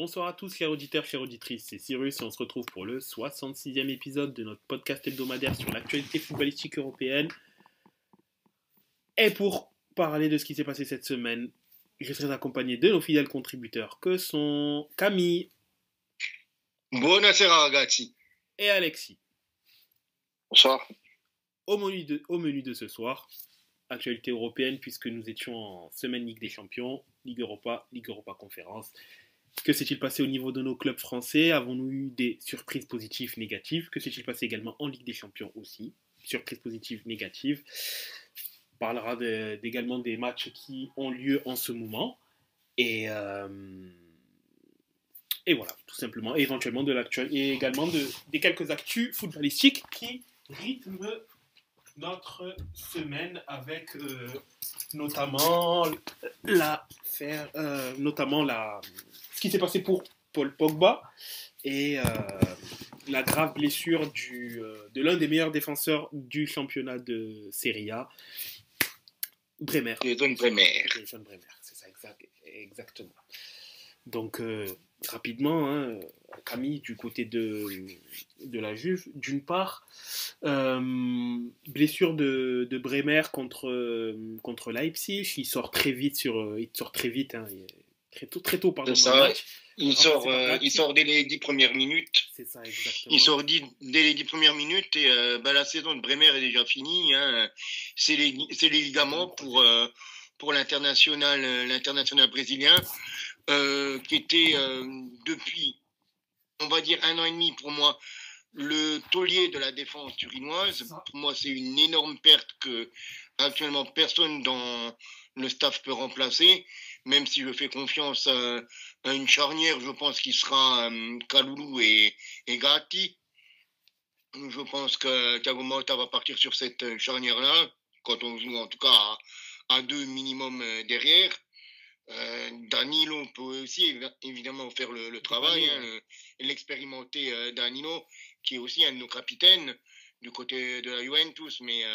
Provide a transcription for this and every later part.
Bonsoir à tous, chers auditeurs, chères auditrices, c'est Cyrus et on se retrouve pour le 66e épisode de notre podcast hebdomadaire sur l'actualité footballistique européenne. Et pour parler de ce qui s'est passé cette semaine, je serai accompagné de nos fidèles contributeurs que sont Camille Buonasera ragazzi. et Alexis. Bonsoir. Au menu de ce soir, actualité européenne puisque nous étions en semaine Ligue des Champions, Ligue Europa Conférence. Que s'est-il passé au niveau de nos clubs français? Avons-nous eu des surprises positives, négatives? Que s'est-il passé également en Ligue des Champions aussi? Surprises positives, négatives. On parlera également des matchs qui ont lieu en ce moment. Et voilà, tout simplement. Et éventuellement et également des quelques actus footballistiques qui rythment notre semaine avec notamment ce qui s'est passé pour Paul Pogba et la grave blessure de l'un des meilleurs défenseurs du championnat de Serie A, Bremer. Jason Bremer. Jason Bremer, c'est ça, exactement. Donc, rapidement, Camille, du côté de la Juve, d'une part, blessure de Bremer contre Leipzig, il sort très vite, très tôt pardon, dans le match. Il sort dès les 10 premières minutes. C'est ça, exactement. Il sort dès les 10 premières minutes et la saison de Bremer est déjà finie. C'est les ligaments pour l'international brésilien qui était depuis, on va dire, 1 an et demi pour moi, le taulier de la défense turinoise. Pour moi, c'est une énorme perte que actuellement personne dans le staff peut remplacer, même si je fais confiance à une charnière, je pense qu'il sera Kalulu et Gatti. Je pense que Thiago Motta va partir sur cette charnière-là, quand on joue en tout cas à 2 minimum derrière. Danilo peut aussi évidemment faire le travail, l'expérimenté Danilo, qui est aussi un de nos capitaines du côté de la Juventus, mais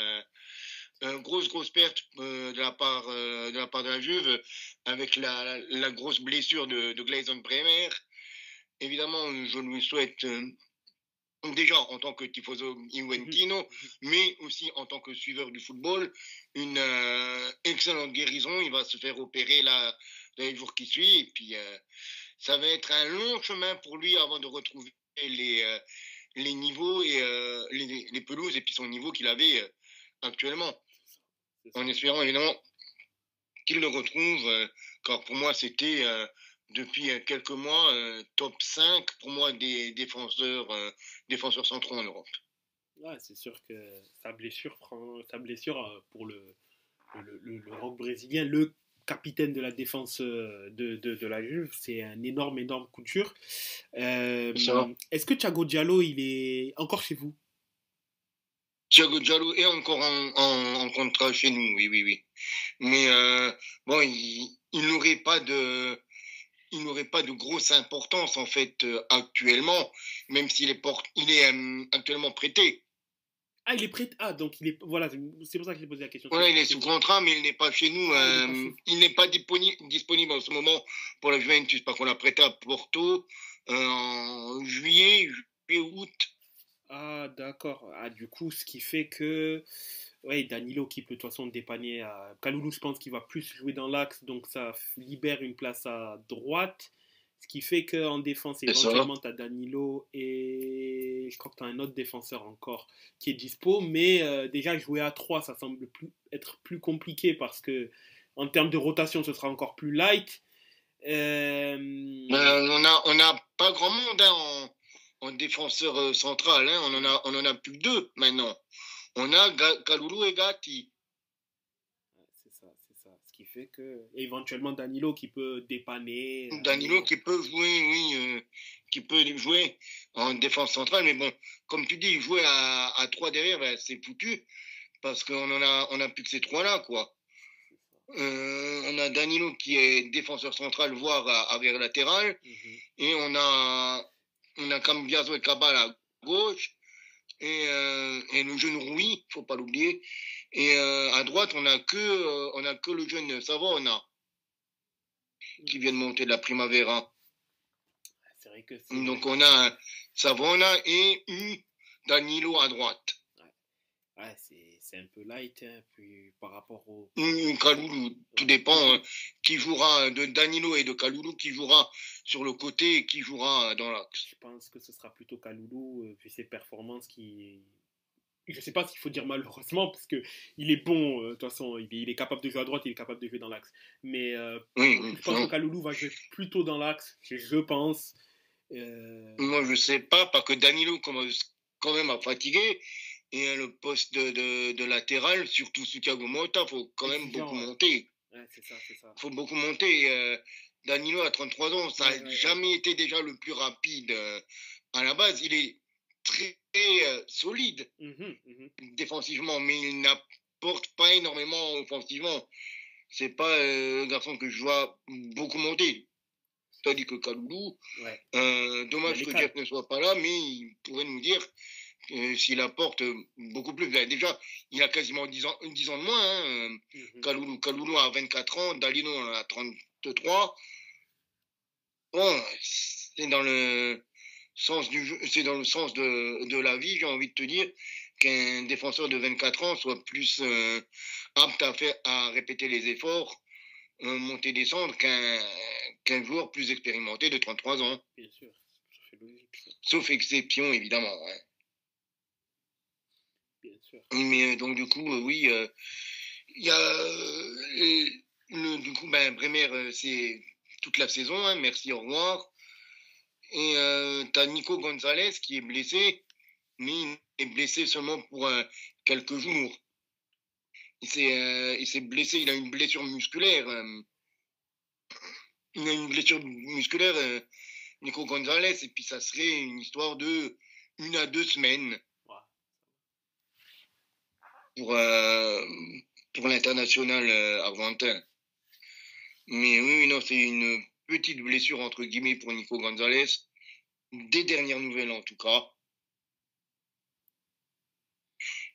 grosse perte de la part de la Juve, avec la grosse blessure de Jason Bremer. Évidemment, je lui souhaite déjà en tant que tifoso juventino, mais aussi en tant que suiveur du football, une excellente guérison. Il va se faire opérer là dans les jours qui suivent, et puis ça va être un long chemin pour lui avant de retrouver les niveaux et les pelouses et puis son niveau qu'il avait actuellement. En espérant évidemment qu'il le retrouve, car pour moi c'était depuis quelques mois top 5 pour moi des défenseurs centraux en Europe. Ouais, c'est sûr que sa blessure pour le rock brésilien, le capitaine de la défense de la Juve, c'est un énorme coup dur. Est-ce que Thiago Diallo, il est encore chez vous? Thiago Diallo est encore en contrat chez nous, oui. Mais bon, il n'aurait pas de grosse importance en fait actuellement, même s'il est actuellement prêté. Ah, il est prêt. Ah, donc il est. Voilà, c'est pour ça que j'ai posé la question. Voilà, il est sous contrat, mais il n'est pas chez nous. Il n'est pas disponible en ce moment pour la Juventus, parce qu'on l'a prêté à Porto en juillet, août. Ah, d'accord. Ah, du coup, ce qui fait que. Ouais, Danilo qui peut de toute façon dépanner. Kalulu, je pense qu'il va plus jouer dans l'axe, donc ça libère une place à droite. Ce qui fait qu'en défense, éventuellement, tu as Danilo et je crois que tu as un autre défenseur encore qui est dispo. Mais déjà, jouer à 3, ça semble être plus compliqué parce que en termes de rotation, ce sera encore plus light. On n'a pas grand monde en défenseur central. On en a plus que 2 maintenant. On a Kalulu et Gatti. C'est ça. Ce qui fait que éventuellement Danilo qui peut dépanner. Danilo qui peut jouer, oui, qui peut jouer en défense centrale. Mais bon, comme tu dis, jouer à 3 derrière, ben, c'est foutu. Parce qu'on a plus que ces 3-là, quoi. On a Danilo qui est défenseur central, voire arrière latéral. Et on a Cambiaso et Cabal à gauche. Et le jeune Rui, faut pas l'oublier. Et à droite, on a que le jeune Savona qui vient de monter de la Primavera. vrai que Donc on a Savona et Danilo à droite. ouais, c'est un peu light, hein, puis par rapport au. Kaloulou, tout Ouais. dépend qui jouera de Danilo et de Kaloulou, qui jouera sur le côté et qui jouera dans l'axe. Je pense que ce sera plutôt Kaloulou, vu ses performances qui. Je sais pas s'il faut dire malheureusement, parce que il est bon, de toute façon, il est capable de jouer à droite, il est capable de jouer dans l'axe. Mais Oui, oui. je pense que Kaloulou va jouer plutôt dans l'axe, je pense. Moi, je sais pas, parce que Danilo commence quand même à fatiguer. Et le poste de latéral, surtout Thiago Motta, il faut quand même beaucoup Ouais. monter. Ouais, c'est ça, c'est ça. Il faut beaucoup monter. Danilo a 33 ans, ça n'a jamais été déjà le plus rapide à la base. Il est très solide défensivement, mais il n'apporte pas énormément offensivement. C'est pas un garçon que je vois beaucoup monter. Tandis que Kaloulou, dommage que Jeff ne soit pas là, mais il pourrait nous dire s'il apporte beaucoup plus. Déjà, il a quasiment 10 ans de moins. Kaloulou a 24 ans, Dalino en a 33. Bon, c'est dans le sens du jeu, c'est dans le sens de la vie, j'ai envie de te dire, qu'un défenseur de 24 ans soit plus apte à répéter les efforts, monter, descendre, qu'un joueur plus expérimenté de 33 ans. Bien sûr, ça fait logique. Ça. Sauf exception, évidemment. Hein. Bien sûr. Mais donc, du coup, oui, il y a. Du coup, Bremer, c'est toute la saison. Hein, merci, au revoir. Et tu as Nico Gonzalez qui est blessé, mais il est blessé seulement pour quelques jours. Il s'est blessé, il a une blessure musculaire. Il a une blessure musculaire, Nico Gonzalez, et puis ça serait une histoire de 1 à 2 semaines. Pour l'international argentin. Mais oui, non, c'est une petite blessure entre guillemets pour Nico Gonzalez. Des dernières nouvelles en tout cas.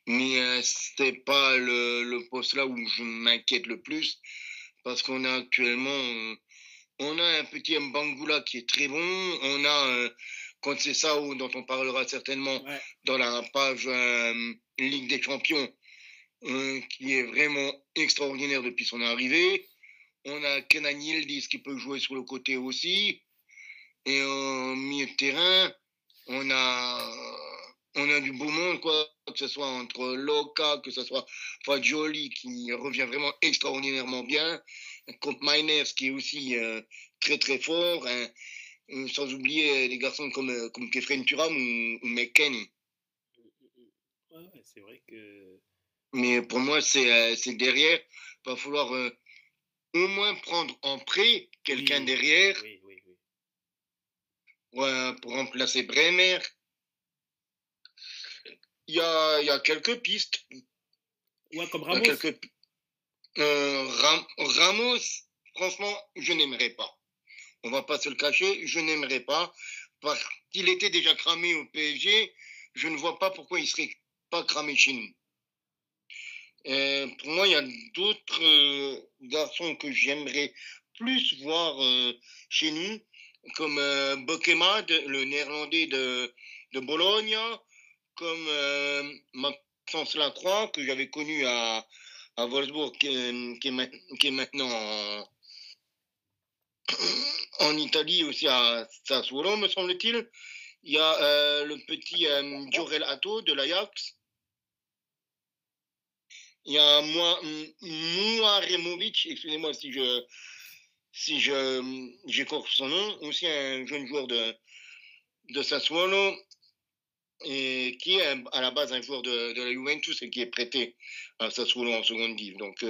Mais c'est pas le poste là où je m'inquiète le plus. Parce qu'on a actuellement on a un petit Mbangula qui est très bon. On a Conceição dont on parlera certainement dans la page Ligue des Champions. Qui est vraiment extraordinaire depuis son arrivée. On a Kenan Yildiz qui peut jouer sur le côté aussi. Et en milieu de terrain, on a du beau monde, quoi, que ce soit entre Loca, que ce soit Fagioli qui revient vraiment extraordinairement bien, contre Miners qui est aussi très très fort, sans oublier des garçons comme Kefren Turam ou McKenny. Ouais, c'est vrai que. Mais pour moi, c'est derrière. Il va falloir au moins prendre en prêt quelqu'un derrière. Oui. Ouais, pour remplacer Bremer. Il y a quelques pistes. Ouais, comme Ramos. Ramos, franchement, je n'aimerais pas. On va pas se le cacher, je n'aimerais pas. Parce qu'il était déjà cramé au PSG, je ne vois pas pourquoi il serait pas cramé chez nous. Pour moi, il y a d'autres garçons que j'aimerais plus voir chez nous, comme Bokema, le néerlandais de Bologne, comme Maxence Lacroix, que j'avais connu à Wolfsburg, qui est maintenant en Italie, aussi à Sassuolo, me semble-t-il. Il y a le petit Jorel Atto de l'Ajax. Il y a Muaremovic, excusez-moi si j'écorche son nom, aussi un jeune joueur de Sassuolo, et qui est à la base un joueur de la Juventus et qui est prêté à Sassuolo en seconde div. Donc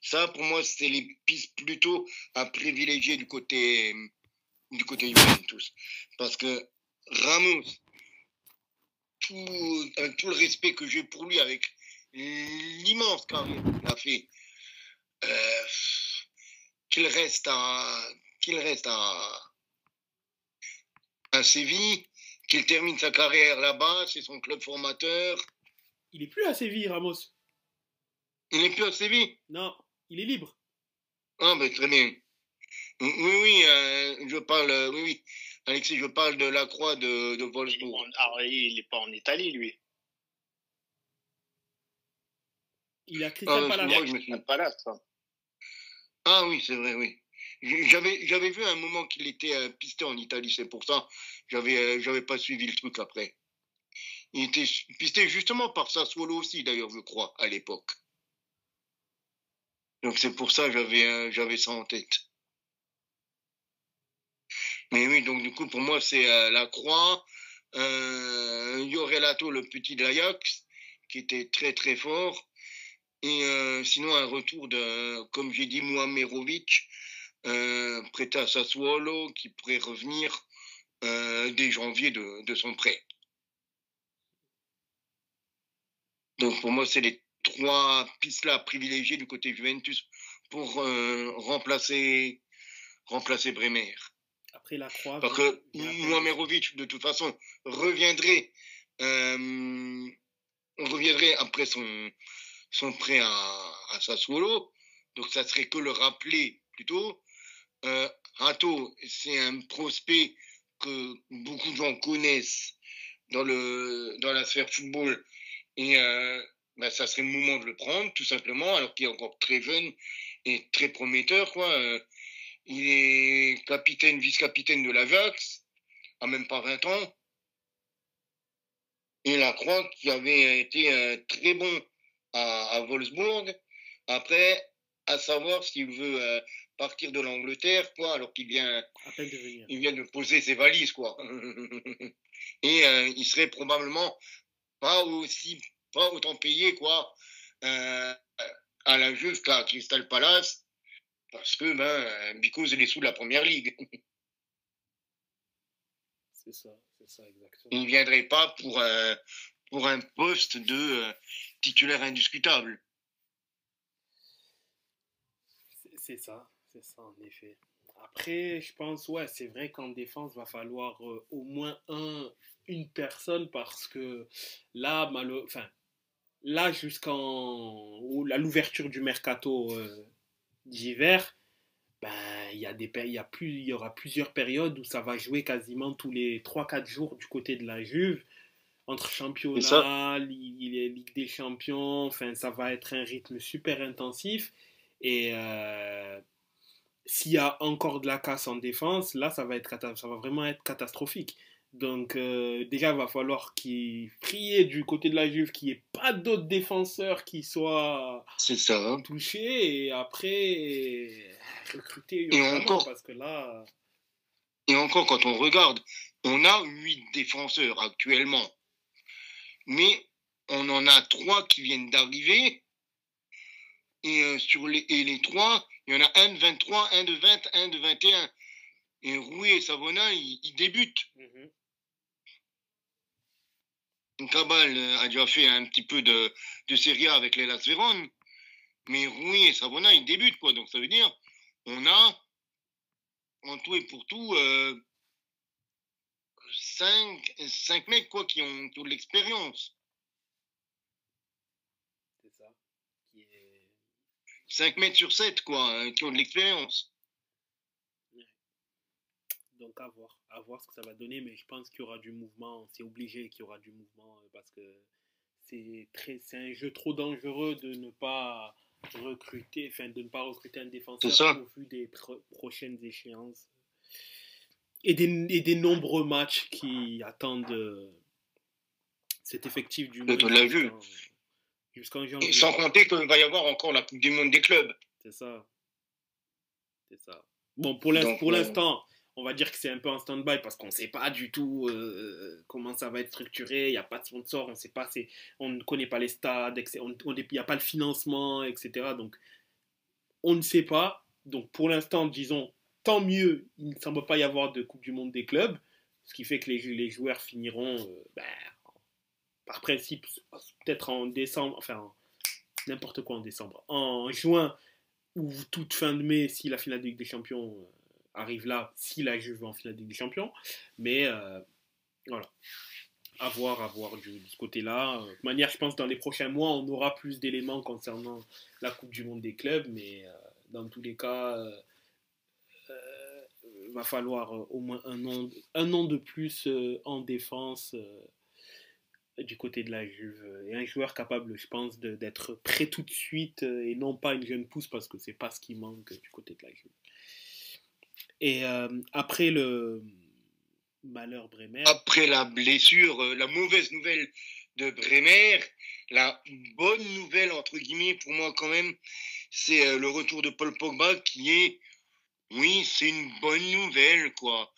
ça, pour moi, c'est les pistes plutôt à privilégier du côté Juventus. Parce que Ramos, avec tout le respect que j'ai pour lui, avec l'immense carrière qu'il a fait, qu'il reste à Séville, qu'il termine sa carrière là-bas, c'est son club formateur. Il est plus à Séville, Ramos. Il n'est plus à Séville? Non, il est libre. Ah, ben très bien. Oui, je parle, oui. Alexis, je parle de la Croix de Wolfsburg. Il n'est pas en Italie, lui. Il a Crystal Palace. Moi, je me souviens pas là, ça. Ah oui, c'est vrai, oui. J'avais vu un moment qu'il était pisté en Italie, c'est pour ça. J'avais pas suivi le truc après. Il était pisté justement par Sassuolo aussi, d'ailleurs, je crois, à l'époque. Donc c'est pour ça que j'avais ça en tête. Mais oui, donc du coup, pour moi, c'est la Croix, Llorelato, le petit de l'Ajax, qui était très très fort. Et sinon, un retour de, comme j'ai dit, Mohamerovic, prêté à Sassuolo, qui pourrait revenir dès janvier de son prêt. Donc pour moi, c'est les 3 pistes-là privilégiées du côté Juventus pour remplacer Bremer. Après la Croix. Parce que Mohamerovic, de toute façon, reviendrait après son prêt à Sassuolo. Donc ça serait que le rappeler plutôt. Hato, c'est un prospect que beaucoup de gens connaissent dans la sphère football. Et ça serait le moment de le prendre, tout simplement, alors qu'il est encore très jeune et très prometteur, quoi. Il est capitaine, vice-capitaine de l'Ajax, à même pas 20 ans. Et la Croix, qui avait été très bon à Wolfsburg. Après, à savoir s'il veut partir de l'Angleterre, quoi, alors qu'il vient de poser ses valises, quoi. Et il serait probablement pas autant payé, quoi, à la Juve qu'à Crystal Palace, parce que because il est sous la première ligue. C'est ça exactement. Il ne viendrait pas pour un poste de titulaire indiscutable. C'est ça en effet. Après, je pense, ouais, c'est vrai qu'en défense, va falloir au moins une personne parce que là, jusqu'en l'ouverture du mercato d'hiver, il y aura plusieurs périodes où ça va jouer quasiment tous les 3-4 jours du côté de la Juve, entre championnat, Ligue des Champions, enfin ça va être un rythme super intensif et s'il y a encore de la casse en défense, là ça va vraiment être catastrophique. Donc déjà il va falloir qu'il prie du côté de la Juve qu'il n'y ait pas d'autres défenseurs qui soient touchés et après recruter parce que là... Et encore quand on regarde, on a 8 défenseurs actuellement, mais on en a 3 qui viennent d'arriver et les 3, il y en a un de 23, un de 20, un de 21. Et Rui et Savona, ils débutent. Cabal a déjà fait un petit peu de Serie A avec les Las Véron, mais Rui et Savona, ils débutent, quoi. Donc ça veut dire, on a, en tout et pour tout, 5 mecs, quoi, qui ont de l'expérience. C'est ça. 5 mètres sur 7, quoi, qui ont de l'expérience. Donc à voir ce que ça va donner, mais je pense qu'il y aura du mouvement, c'est obligé qu'il y aura du mouvement parce que c'est un jeu trop dangereux de ne pas recruter un défenseur au vu des prochaines échéances et des nombreux matchs qui attendent cet effectif du monde jusqu'en janvier. Et sans compter qu'il va y avoir encore la Coupe du Monde des clubs. C'est ça. Bon, pour l'instant, on va dire que c'est un peu en stand-by parce qu'on ne sait pas du tout comment ça va être structuré. Il n'y a pas de sponsor, on ne connaît pas les stades, il n'y a pas le financement, etc. Donc, on ne sait pas. Donc, pour l'instant, disons, tant mieux, il ne semble pas y avoir de Coupe du Monde des clubs, ce qui fait que les joueurs finiront, par principe, peut-être en décembre, enfin, n'importe quoi en décembre, en juin ou toute fin de mai si la finale de Ligue des Champions arrive là, si la Juve va en finale de Ligue des Champions. Mais voilà, à voir de ce côté-là. De toute manière, je pense que dans les prochains mois, on aura plus d'éléments concernant la Coupe du Monde des clubs, mais dans tous les cas, va falloir au moins un an de plus en défense du côté de la Juve. Et un joueur capable, je pense, d'être prêt tout de suite et non pas une jeune pousse parce que c'est pas ce qui manque du côté de la Juve. Et après le malheur Bremer. Après la blessure, la mauvaise nouvelle de Bremer, la bonne nouvelle, entre guillemets, pour moi quand même, c'est le retour de Paul Pogba qui est, oui, c'est une bonne nouvelle, quoi.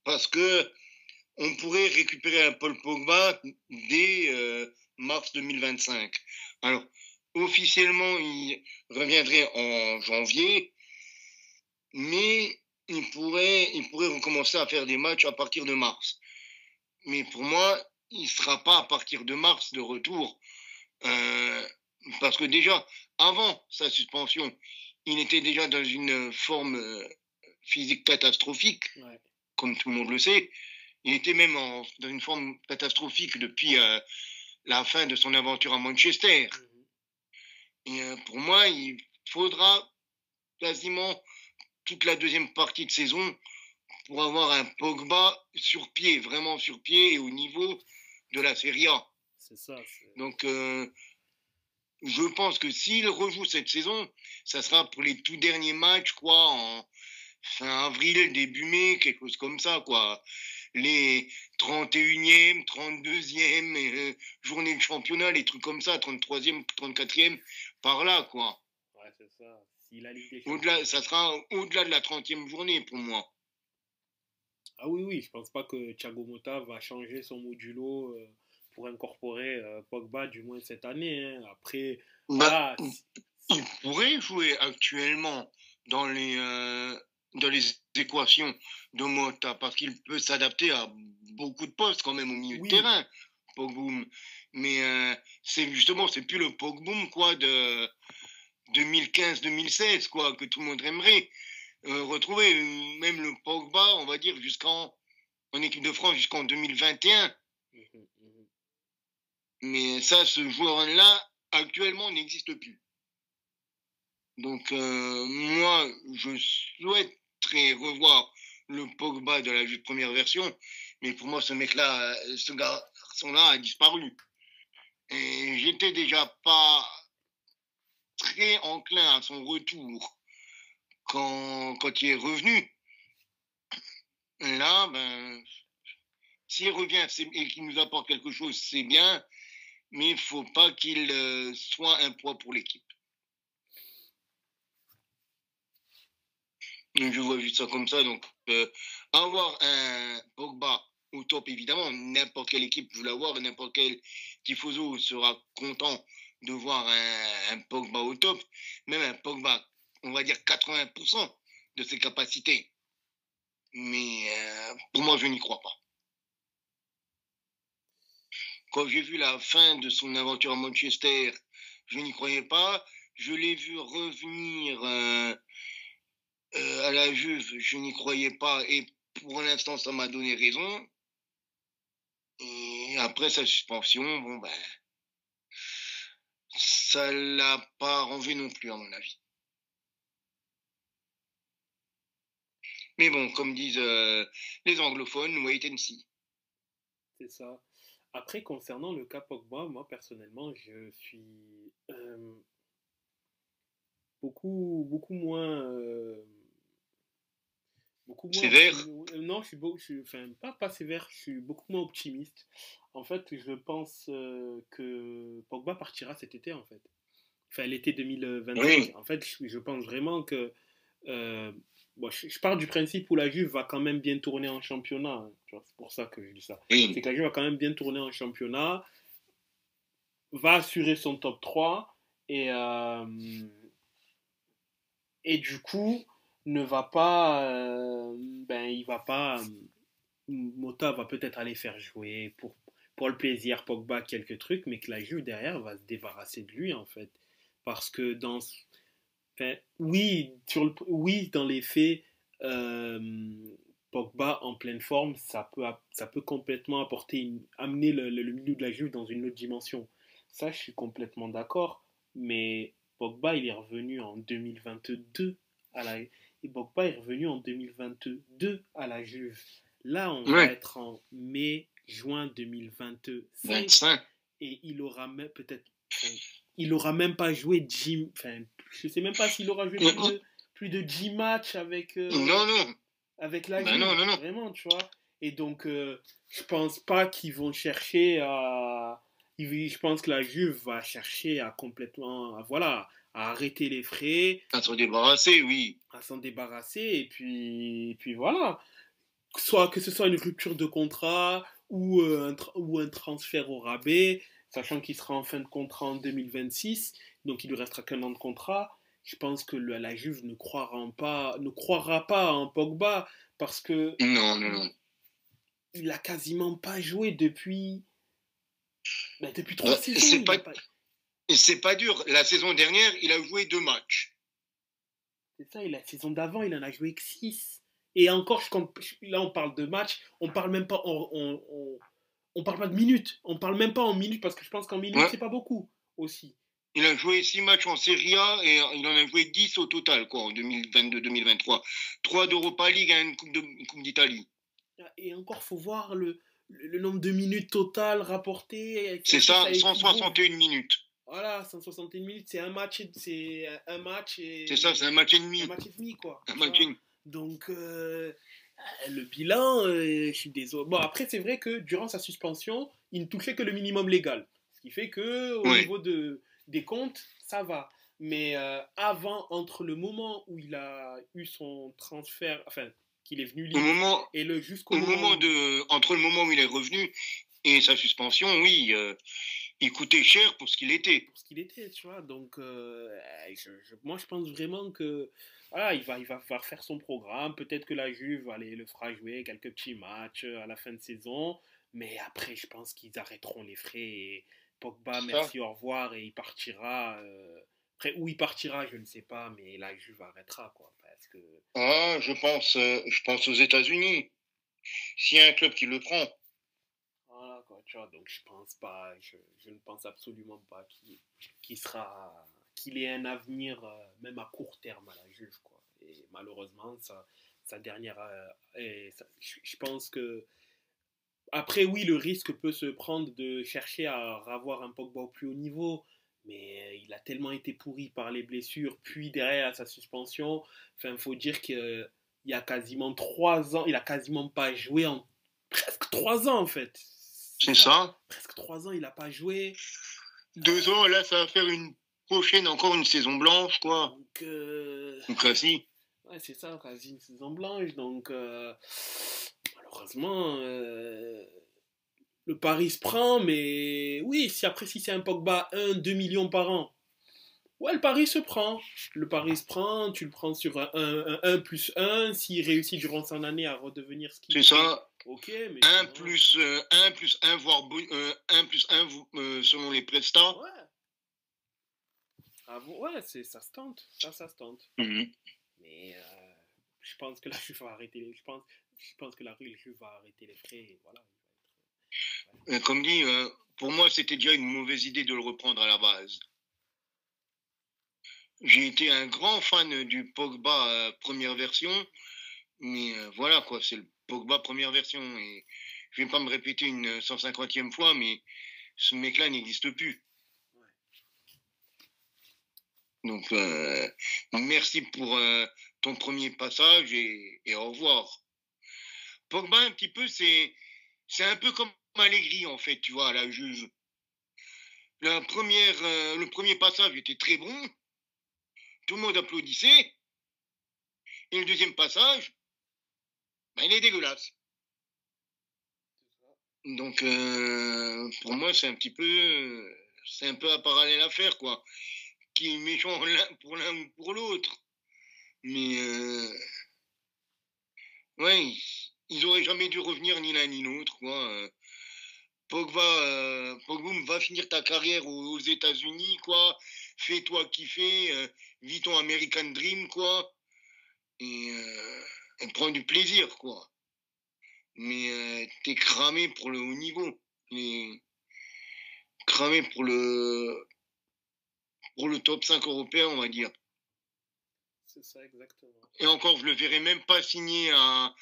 Parce que on pourrait récupérer un Paul Pogba dès mars 2025. Alors, officiellement, il reviendrait en janvier, mais il pourrait recommencer à faire des matchs à partir de mars. Mais pour moi, il ne sera pas à partir de mars de retour. Parce que déjà, avant sa suspension, il était déjà dans une forme physique catastrophique, Ouais. comme tout le monde le sait. Il était même dans une forme catastrophique depuis la fin de son aventure à Manchester. Et pour moi, il faudra quasiment toute la deuxième partie de saison pour avoir un Pogba sur pied, vraiment sur pied et au niveau de la Serie A. C'est ça. Donc, je pense que s'il rejoue cette saison, ça sera pour les tout derniers matchs, quoi, en fin avril, début mai, quelque chose comme ça, quoi. Les 31e, 32e journées de championnat, les trucs comme ça, 33e, 34e, par là, quoi. Ouais, c'est ça. Si la Ligue des Champions, ça sera au-delà de la 30e journée pour moi. Ah oui, je pense pas que Thiago Motta va changer son modulo pour incorporer Pogba, du moins cette année. Hein. Après, voilà. Il pourrait jouer actuellement dans les équations de Motta parce qu'il peut s'adapter à beaucoup de postes quand même au milieu de terrain, Pogboum. Mais c'est plus le Pogboum quoi de 2015-2016 quoi que tout le monde aimerait retrouver. Même le Pogba, on va dire en équipe de France jusqu'en 2021. Mais ça, ce joueur-là actuellement n'existe plus. Donc moi, je souhaiterais revoir le Pogba de la première version, mais pour moi, ce mec-là, ce garçon-là a disparu. Et j'étais déjà pas très enclin à son retour quand il est revenu. Là, s'il revient et qu'il nous apporte quelque chose, c'est bien, mais il ne faut pas qu'il soit un poids pour l'équipe. Je vois juste ça comme ça. Donc, avoir un Pogba au top, évidemment, n'importe quelle équipe veut l'avoir, n'importe quel tifoso sera content de voir un Pogba au top. Même un Pogba, on va dire 80% de ses capacités. Mais pour moi, je n'y crois pas. Quand j'ai vu la fin de son aventure à Manchester, je n'y croyais pas. Je l'ai vu revenir à la Juve, je n'y croyais pas et pour l'instant, ça m'a donné raison. Et après sa suspension, ça l'a pas arrangé non plus, à mon avis. Mais bon, comme disent les anglophones, wait and see. C'est ça. Après, concernant le cas Pogba, moi personnellement, je suis beaucoup moins sévère. Non, pas sévère, je suis beaucoup moins optimiste. En fait, je pense que Pogba partira cet été, en fait. Enfin, l'été 2025. Oui. En fait, je pense vraiment que... je pars du principe où la Juve va quand même bien tourner en championnat. Hein. C'est pour ça que je dis ça. Oui. C'est que la Juve va quand même bien tourner en championnat, va assurer son top 3 et du coup ne va pas il va pas Mota va peut-être aller faire jouer pour le plaisir Pogba quelques trucs, mais que la Juve derrière va se débarrasser de lui en fait, parce que oui dans les faits Pogba en pleine forme ça peut complètement amener le milieu de la Juve dans une autre dimension, ça je suis complètement d'accord, mais Pogba il est revenu en 2022 à la... Et Pogba est revenu en 2022 à la Juve. Là, on va Ouais, être en mai, juin 2025 25. et il aura même peut-être... enfin, il aura même pas joué 10... Enfin, je sais même pas s'il aura joué plus de 10 matchs Non, non. avec la Ben non, Juve. non, non. Vraiment, tu vois. Et donc, je pense pas qu'ils vont chercher à... Je pense que la Juve va chercher à complètement... voilà, à arrêter les frais, À se débarrasser, oui. à s'en débarrasser et puis voilà. Soit que ce soit une rupture de contrat ou un transfert au rabais, sachant qu'il sera en fin de contrat en 2026, donc il lui restera qu'un an de contrat. Je pense que la Juve ne croira pas en Pogba parce que Non, non, non. il a quasiment pas joué depuis trois Ben, saisons. Il a pas. c'est pas dur. La saison dernière, il a joué 2 matchs. C'est ça, et la saison d'avant, il en a joué que 6. Et encore, là, on parle de match, on parle même pas, on parle pas de minutes, on parle même pas en minutes parce que je pense qu'en minutes, Ouais. c'est pas beaucoup aussi. Il a joué 6 matchs en Serie A et il en a joué 10 au total, quoi, en 2022-2023. 3 d'Europa League et une coupe d'Italie. Et encore, faut voir le nombre de minutes totales rapportées. C'est Est-ce que ça ça, équivaut? 161 minutes. Voilà, 161 minutes, c'est un match, C'est ça, c'est un match et un demi. match et demi, quoi. Un Tu match et vois. demi. Donc, le bilan, je suis désolé. Bon, après, c'est vrai que durant sa suspension, il ne touchait que le minimum légal. Ce qui fait que au Ouais. niveau des comptes, ça va. Mais entre le moment où il a eu son transfert, enfin, qu'il est venu Au libre, moment, et jusqu'au moment où, entre le moment où il est revenu et sa suspension, oui, il coûtait cher pour ce qu'il était. pour ce qu'il était, tu vois. Donc, moi, je pense vraiment que voilà, il va faire son programme. Peut-être que la Juve allez, le fera jouer quelques petits matchs à la fin de saison. Mais après, je pense qu'ils arrêteront les frais. Et Pogba, C'est ça. merci, au revoir. Et il partira. Après, où il partira, je ne sais pas. Mais la Juve arrêtera, quoi. Parce que. Ah, je pense aux États-Unis. S'il y a un club qui le prend, Voilà, quoi, tu vois. Donc, je pense pas. Je ne pense absolument pas qu'il ait un avenir, même à court terme, à la Juve, quoi. Et malheureusement, sa dernière. Je pense que. Après, oui, le risque peut se prendre de chercher à avoir un Pogba au plus haut niveau. Mais il a tellement été pourri par les blessures, puis derrière sa suspension. Enfin, il faut dire qu'il y a quasiment 3 ans, il a quasiment pas joué en presque 3 ans en fait. C'est c'est ça. ça. Presque 3 ans, il n'a pas joué. 2 ans, là, ça va faire une prochaine, encore une saison blanche, quoi. Donc, Ou quasi. ouais, c'est ça, quasi une saison blanche. Donc, malheureusement, le pari se prend. Mais oui, si c'est un Pogba 1-2 millions par an, ouais, le pari se prend. Le pari se prend, tu le prends sur un 1 plus 1. S'il réussit durant son année à redevenir ce qu'il C'est était, ça. ok, mais 1 sinon, plus 1 plus 1, voire 1 plus 1 selon les prestats. ouais. Ouais, ça se tente. Ça se tente. Mhm. Mais je pense que la Juve va arrêter je pense que la Juve va arrêter les frais et voilà. Comme dit, pour moi, c'était déjà une mauvaise idée de le reprendre à la base. J'ai été un grand fan du Pogba première version, mais voilà quoi, c'est le Pogba première version. Et je vais pas me répéter une 150e fois, mais ce mec-là n'existe plus. Donc, merci pour ton premier passage et au revoir. Pogba, un petit peu, c'est un peu comme Allegri, en fait, tu vois, à la Juve. Le premier passage était très bon, tout le monde applaudissait, et le deuxième passage, ben, il est dégueulasse. Donc, pour moi, c'est un peu à parallèle à faire, quoi. Qui est méchant pour l'un ou pour l'autre. Mais, ouais, ils auraient jamais dû revenir ni l'un ni l'autre, quoi. Pogba va finir ta carrière aux États-Unis, quoi. Fais-toi kiffer, vis ton American Dream, quoi. Et prends du plaisir, quoi. Mais t'es cramé pour le haut niveau. Cramé pour le top 5 européen, on va dire. C'est ça, exactement. Et encore, je le verrais même pas signer dans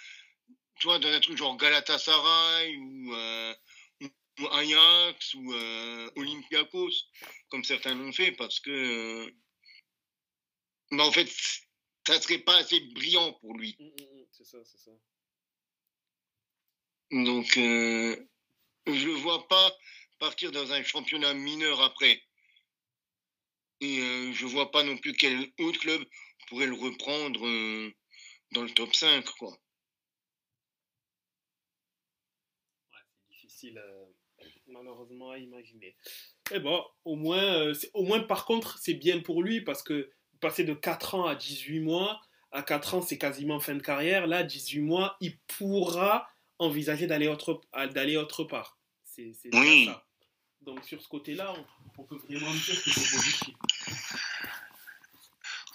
un truc genre Galatasaray ou Ajax ou Olympiakos, comme certains l'ont fait, parce que, en fait, ça serait pas assez brillant pour lui. C'est ça. Donc, je le vois pas partir dans un championnat mineur après. Et je vois pas non plus quel autre club pourrait le reprendre dans le top 5, quoi. Ouais, c'est difficile malheureusement à imaginer. Mais bon, au moins par contre, c'est bien pour lui parce que passer de 4 ans à 18 mois, à 4 ans, c'est quasiment fin de carrière. Là, 18 mois, il pourra envisager d'aller autre part. C'est déjà ça. Donc sur ce côté-là, on peut vraiment dire que c'est positif.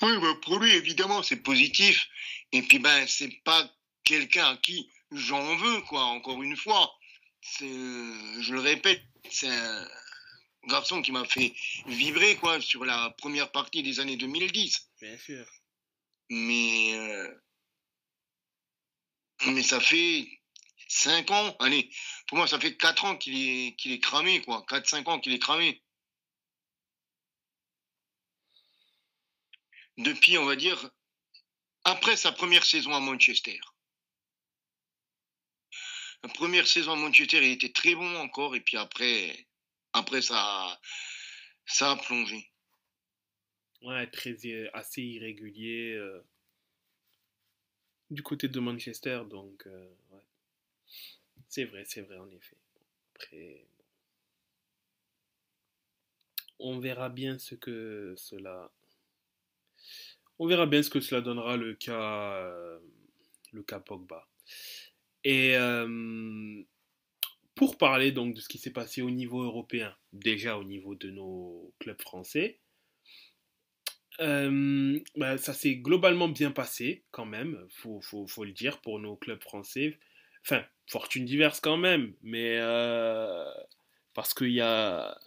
Oui, bah pour lui, évidemment, c'est positif. Et puis, c'est pas quelqu'un à qui j'en veux, quoi, encore une fois. Je le répète, c'est un garçon qui m'a fait vibrer, quoi, sur la première partie des années 2010. Bien sûr. Mais ça fait 5 ans, allez, pour moi, ça fait 4 ans qu'il est cramé, quoi. 4-5 ans qu'il est cramé. Depuis, on va dire, après sa première saison à Manchester. La première saison à Manchester, il était très bon encore, et puis après ça a plongé. Ouais, assez irrégulier du côté de Manchester, donc ouais. C'est vrai, en effet. Après, on verra bien on verra bien ce que cela donnera le cas Pogba. Et pour parler donc de ce qui s'est passé au niveau européen, déjà au niveau de nos clubs français, ça s'est globalement bien passé quand même, faut le dire pour nos clubs français. Enfin, fortune diverse quand même, mais parce qu'il y a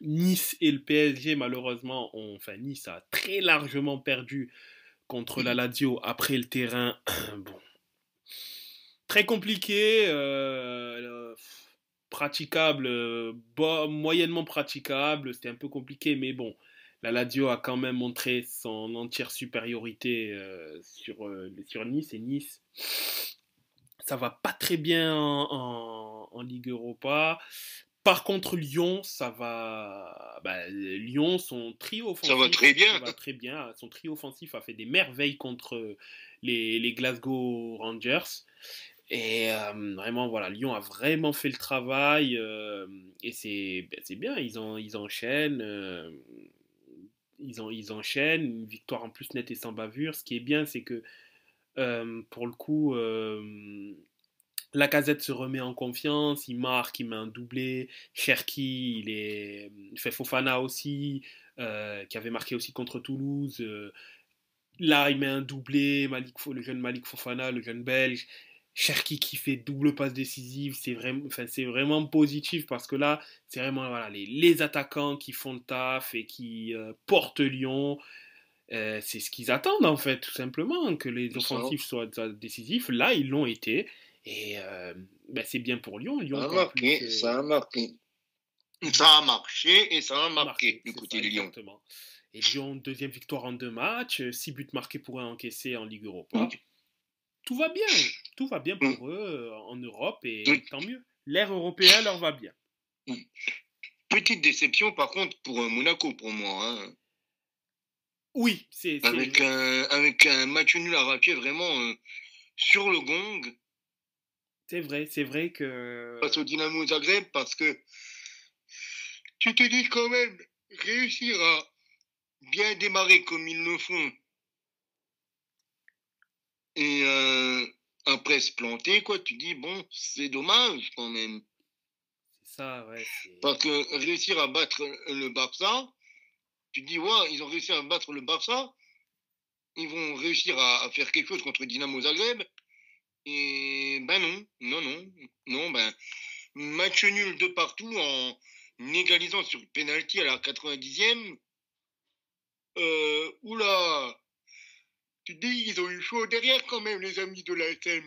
Nice et le PSG malheureusement enfin Nice a très largement perdu contre la Lazio après le terrain. Bon, très compliqué, praticable, moyennement praticable, c'était un peu compliqué, mais bon, la Lazio a quand même montré son entière supériorité sur Nice, et Nice, ça va pas très bien en Ligue Europa. Par contre, Lyon, ça va. Lyon, son trio offensif. Ça va très bien. Ça va très bien. Son trio offensif a fait des merveilles contre les Glasgow Rangers. Et vraiment, voilà, Lyon a vraiment fait le travail. Et c'est bien. Ils enchaînent. Ils enchaînent. Une victoire en plus nette et sans bavure. Ce qui est bien, c'est que pour le coup. Lacazette se remet en confiance, il marque, il met un doublé. Cherki, il fait Fofana aussi, qui avait marqué aussi contre Toulouse. Là, il met un doublé, le jeune Malik Fofana, le jeune Belge. Cherki qui fait double passe décisive, c'est vraiment positif parce que là, c'est vraiment voilà, les attaquants qui font le taf et qui portent Lyon. C'est ce qu'ils attendent en fait, tout simplement, que les offensifs soient décisifs. Là, ils l'ont été. Et c'est bien pour Lyon. Ça a marqué. Ça a marché et ça a marqué du côté de Lyon. Exactement. Et Lyon, deuxième victoire en 2 matchs, 6 buts marqués pour un encaissé en Ligue Europa. Tout va bien pour eux en Europe et tant mieux. L'ère européenne leur va bien. Petite déception par contre pour Monaco pour moi. Hein. Oui, avec un match nul arraché vraiment sur le gong. C'est vrai que. Face au Dynamo Zagreb, parce que tu te dis quand même, réussir à bien démarrer comme ils le font et après se planter, quoi, tu dis, bon, c'est dommage quand même. C'est ça, ouais. Parce que réussir à battre le Barça, tu te dis, ouais, ils ont réussi à battre le Barça, ils vont réussir à faire quelque chose contre Dynamo Zagreb. Et non, match nul de partout en égalisant sur le penalty à la 90e. Oula, tu te dis, ils ont eu chaud derrière quand même, les amis de la SM.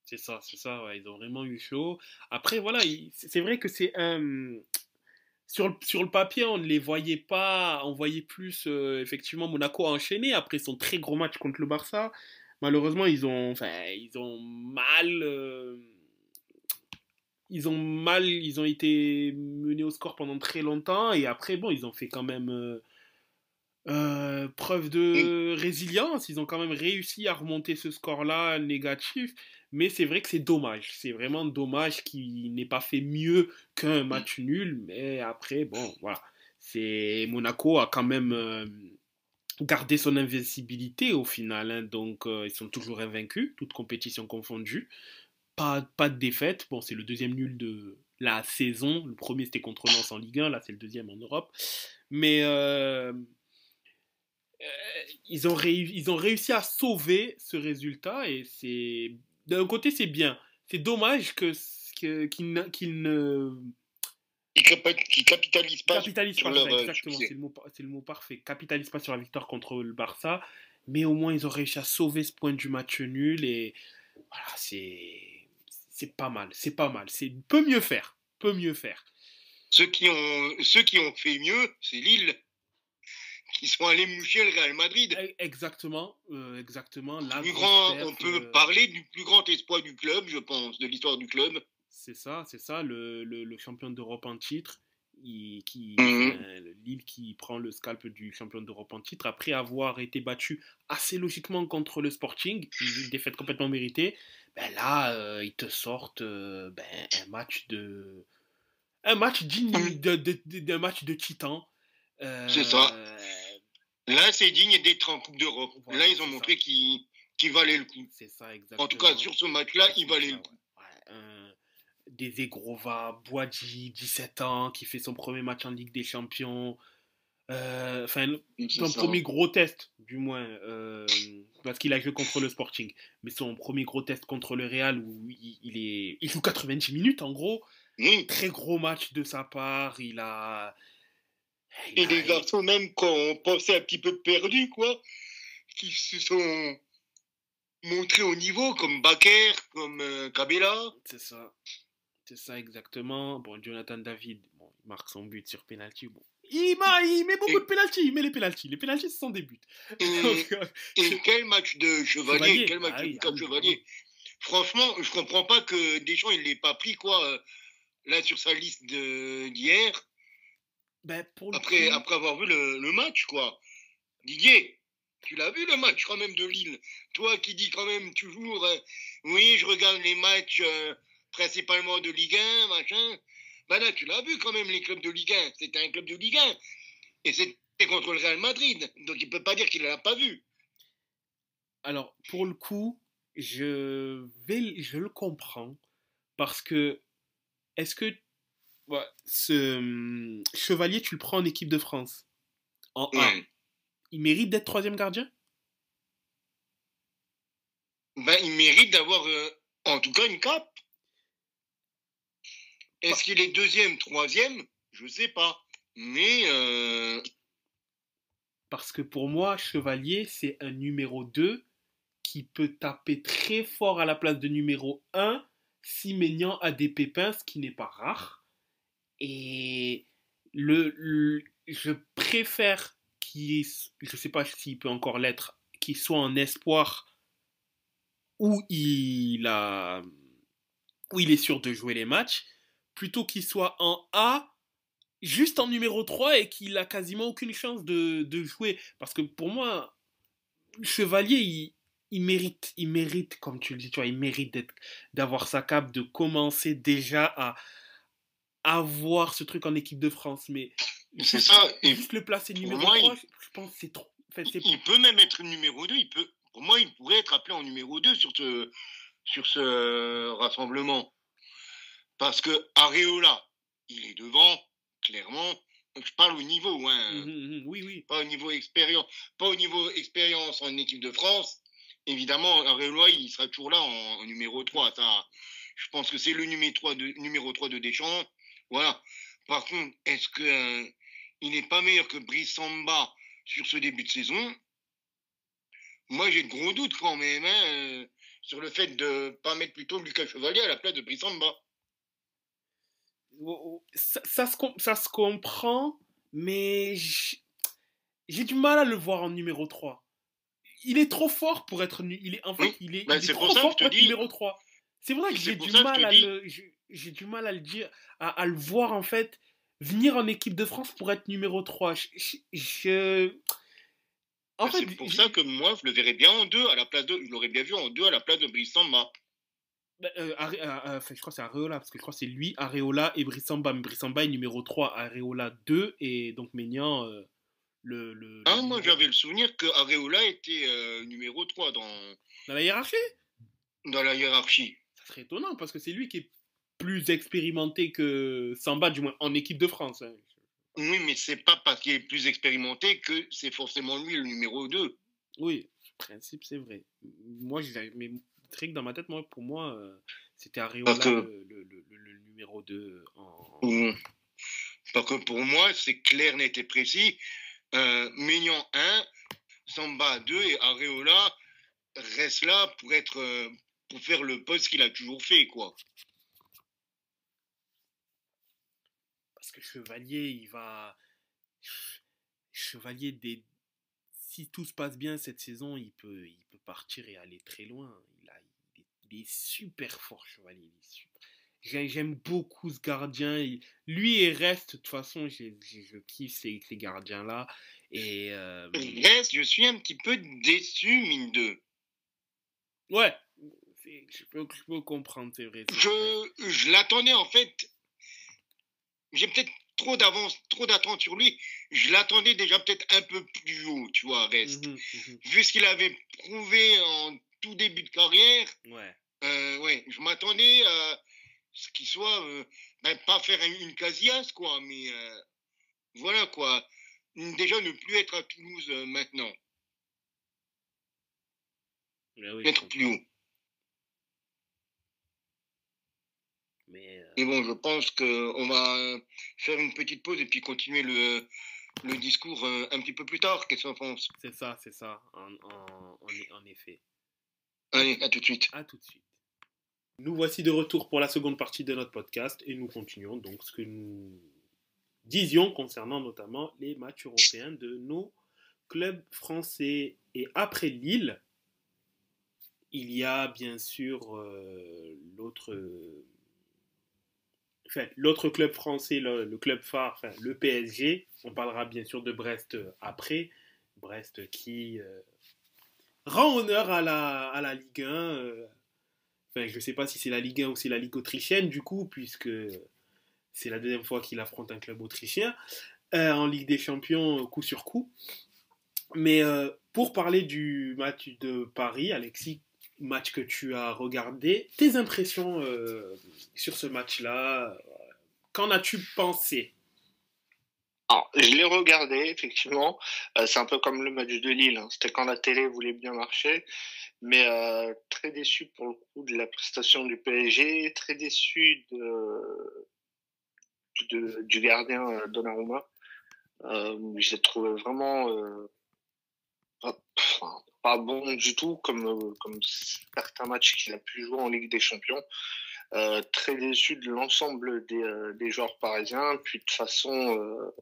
C'est ça, ouais, ils ont vraiment eu chaud. Après, voilà, c'est vrai que c'est un. Sur le papier, on ne les voyait pas. On voyait plus, effectivement, Monaco enchaîner après son très gros match contre le Barça. Malheureusement, ils ont mal. Ils ont été menés au score pendant très longtemps. Et après, bon, ils ont fait quand même. Preuve Mm. de résilience, ils ont quand même réussi à remonter ce score-là négatif, mais c'est vrai que c'est dommage. C'est vraiment dommage qu'il n'ait pas fait mieux qu'un match nul, mais après, bon, voilà. Monaco a quand même gardé son invincibilité au final, hein, donc ils sont toujours invaincus, toutes compétitions confondues. Pas de défaite. Bon, c'est le deuxième nul de la saison. Le premier c'était contre Lens en Ligue 1, là c'est le deuxième en Europe. Mais ils ont réussi à sauver ce résultat et c'est d'un côté c'est bien. C'est dommage qu'ils ne Ils capitalisent pas capitalisent sur pas leur ça exactement. succès. C'est le mot parfait. Capitalisent pas sur la victoire contre le Barça, mais au moins ils ont réussi à sauver ce point du match nul et voilà c'est pas mal. C'est pas mal. C'est peut mieux faire. Peut mieux faire. Ceux qui ont fait mieux, c'est Lille, qui sont allés moucher le Real Madrid. Exactement, exactement. La Plus grosse grand, on perf. peut parler du plus grand espoir du club, je pense, de l'histoire du club. C'est ça, le champion d'Europe en titre, enfin, Mhm. Lille qui prend le scalp du champion d'Europe en titre après avoir été battu assez logiquement contre le Sporting, une défaite complètement méritée. Ben là, ils te sortent un match digne d'un match de titan. C'est ça. Euh, Là, c'est digne d'être en Coupe d'Europe. Là, voilà, ils ont montré qu'ils valaient le coup. c'est ça En tout cas, exactement. sur ce match-là, Sur ce ils valaient match-là, le coup. ouais. Ouais, des Egrova, Boadji, 17 ans, qui fait son premier match en Ligue des Champions. Enfin, C'est son ça. premier gros test, du moins, parce qu'il a joué contre le Sporting. Mais son premier gros test contre le Real, où il joue 90 minutes, en gros. Mhm. Très gros match de sa part. Il Et a, des garçons même qu'on pensait un petit peu perdus, quoi, qui se sont montrés au niveau, comme Baker, comme Kabela. c'est ça. C'est ça exactement. Bon, Jonathan David, bon, il marque son but sur penalty. Bon. Il met beaucoup de Et, penalty. Il met les penalties. Les penalties, ce sont des buts. et, Donc, et quel match de Chevalier, Chevalier. quel match Ah de oui, ah Lucas oui, ah Chevalier. oui. Franchement, je comprends pas que Deschamps, il l'ait pas pris, quoi, là, sur sa liste d'hier, Ben, pour le coup, après avoir vu le match, quoi. Didier, tu l'as vu le match quand même de Lille. Toi qui dis quand même toujours, oui, je regarde les matchs principalement de Ligue 1, machin. Ben là, tu l'as vu quand même les clubs de Ligue 1. C'était un club de Ligue 1. Et c'était contre le Real Madrid. Donc il ne peut pas dire qu'il ne l'a pas vu. alors, pour le coup, je le comprends. Parce que, est-ce que ouais, Chevalier, tu le prends en équipe de France, en A, Ouais. il mérite d'être troisième gardien? Ben, il mérite d'avoir en tout cas une cape. Est-ce Pas- qu'il est deuxième, troisième? Je ne sais pas. Mais Parce que pour moi, Chevalier, c'est un numéro 2 qui peut taper très fort à la place de numéro un si Maignan a des pépins, ce qui n'est pas rare. Et je préfère je ne sais pas s'il peut encore l'être, qu'il soit en espoir où où il est sûr de jouer les matchs, plutôt qu'il soit en A, juste en numéro 3 et qu'il a quasiment aucune chance de jouer. Parce que pour moi, Chevalier, il mérite, comme tu le dis, tu vois, il mérite d'avoir sa cape, de commencer déjà à avoir ce truc en équipe de France. Mais c'est ça. Et juste le placer pour numéro moi, 3 je pense que c'est trop. Enfin, il peut même être numéro 2. Pour moi, il pourrait être appelé en numéro 2 sur ce rassemblement. Parce que Areola, il est devant, clairement. Je parle au niveau, hein, Oui, oui. pas au niveau expérience. Pas au niveau expérience en équipe de France. Évidemment, Areola, il sera toujours là en numéro 3. Ça, je pense que c'est le numéro 3 de Deschamps. Voilà. Par contre, est-ce que il n'est pas meilleur que Brice Samba sur ce début de saison, moi j'ai de gros doutes quand même sur le fait de ne pas mettre plutôt Lucas Chevalier à la place de Brissamba. Ça se comprend, mais j'ai du mal à le voir en numéro 3. Il est trop fort pour être il est C'est trop pour ça que fort je te pour être dis. numéro 3. C'est pour ça que C'est pour ça que je te dis. j'ai du mal à le dire, à le voir en fait venir en équipe de France pour être numéro 3. En fait, C'est pour ça que moi je le verrais bien en deux à la place de. Je l'aurais bien vu en deux à la place de Brissamba. je crois que c'est Areola, parce que je crois que c'est lui, Areola et Brissamba. Mais Brissamba est numéro 3, Areola 2, et donc Maignan, Moi j'avais le souvenir que Areola était numéro 3 dans la hiérarchie. Dans la hiérarchie. Ça serait étonnant, parce que c'est lui qui est plus expérimenté que Samba, du moins en équipe de France. Hein. Oui, mais c'est pas parce qu'il est plus expérimenté que c'est forcément lui le numéro 2. Oui, en principe, c'est vrai. Moi, mais trick dans ma tête, pour moi, c'était Areola le numéro 2 Parce que pour moi, c'est clair, net et précis. Maignan 1, Samba 2 et Areola reste là pour faire le poste qu'il a toujours fait, quoi. Parce que Chevalier, Chevalier, si tout se passe bien cette saison, il peut partir et aller très loin. Il est super fort, Chevalier. J'aime beaucoup ce gardien. Lui et Reste, de toute façon, je kiffe ces gardiens-là. Reste, je suis un petit peu déçu, mine de. Ouais, je peux comprendre, c'est vrai. Je l'attendais, en fait. J'ai peut-être trop d'attente sur lui. Je l'attendais déjà peut-être un peu plus haut, tu vois, Reste. Vu ce qu'il avait prouvé en tout début de carrière, ouais, je m'attendais à ce qu'il soit, pas faire une Casillas, quoi, mais voilà, quoi. Déjà ne plus être à Toulouse maintenant. Être plus haut. Mais bon, je pense qu'on va faire une petite pause et puis continuer le discours un petit peu plus tard. Qu'est-ce que tu en penses ? C'est ça, en effet. Allez, à tout de suite. À tout de suite. Nous voici de retour pour la seconde partie de notre podcast et nous continuons donc ce que nous disions concernant notamment les matchs européens de nos clubs français. Et après Lille, il y a bien sûr l'autre club français, le club phare, le PSG. On parlera bien sûr de Brest après. Brest qui rend honneur à la Ligue 1. Je ne sais pas si c'est la Ligue 1 ou c'est la Ligue autrichienne du coup, puisque c'est la deuxième fois qu'il affronte un club autrichien en Ligue des Champions coup sur coup. Mais pour parler du match de Paris, Alexis, match que tu as regardé, tes impressions sur ce match-là, qu'en as-tu pensé ? Alors, je l'ai regardé, effectivement. C'est un peu comme le match de Lille. Hein. C'était quand la télé voulait bien marcher. Mais très déçu pour le coup de la prestation du PSG. Très déçu du gardien Donnarumma. Je l'ai trouvé vraiment pas bon du tout, comme certains matchs qu'il a pu jouer en Ligue des Champions. Très déçu de l'ensemble des joueurs parisiens. Puis de toute façon,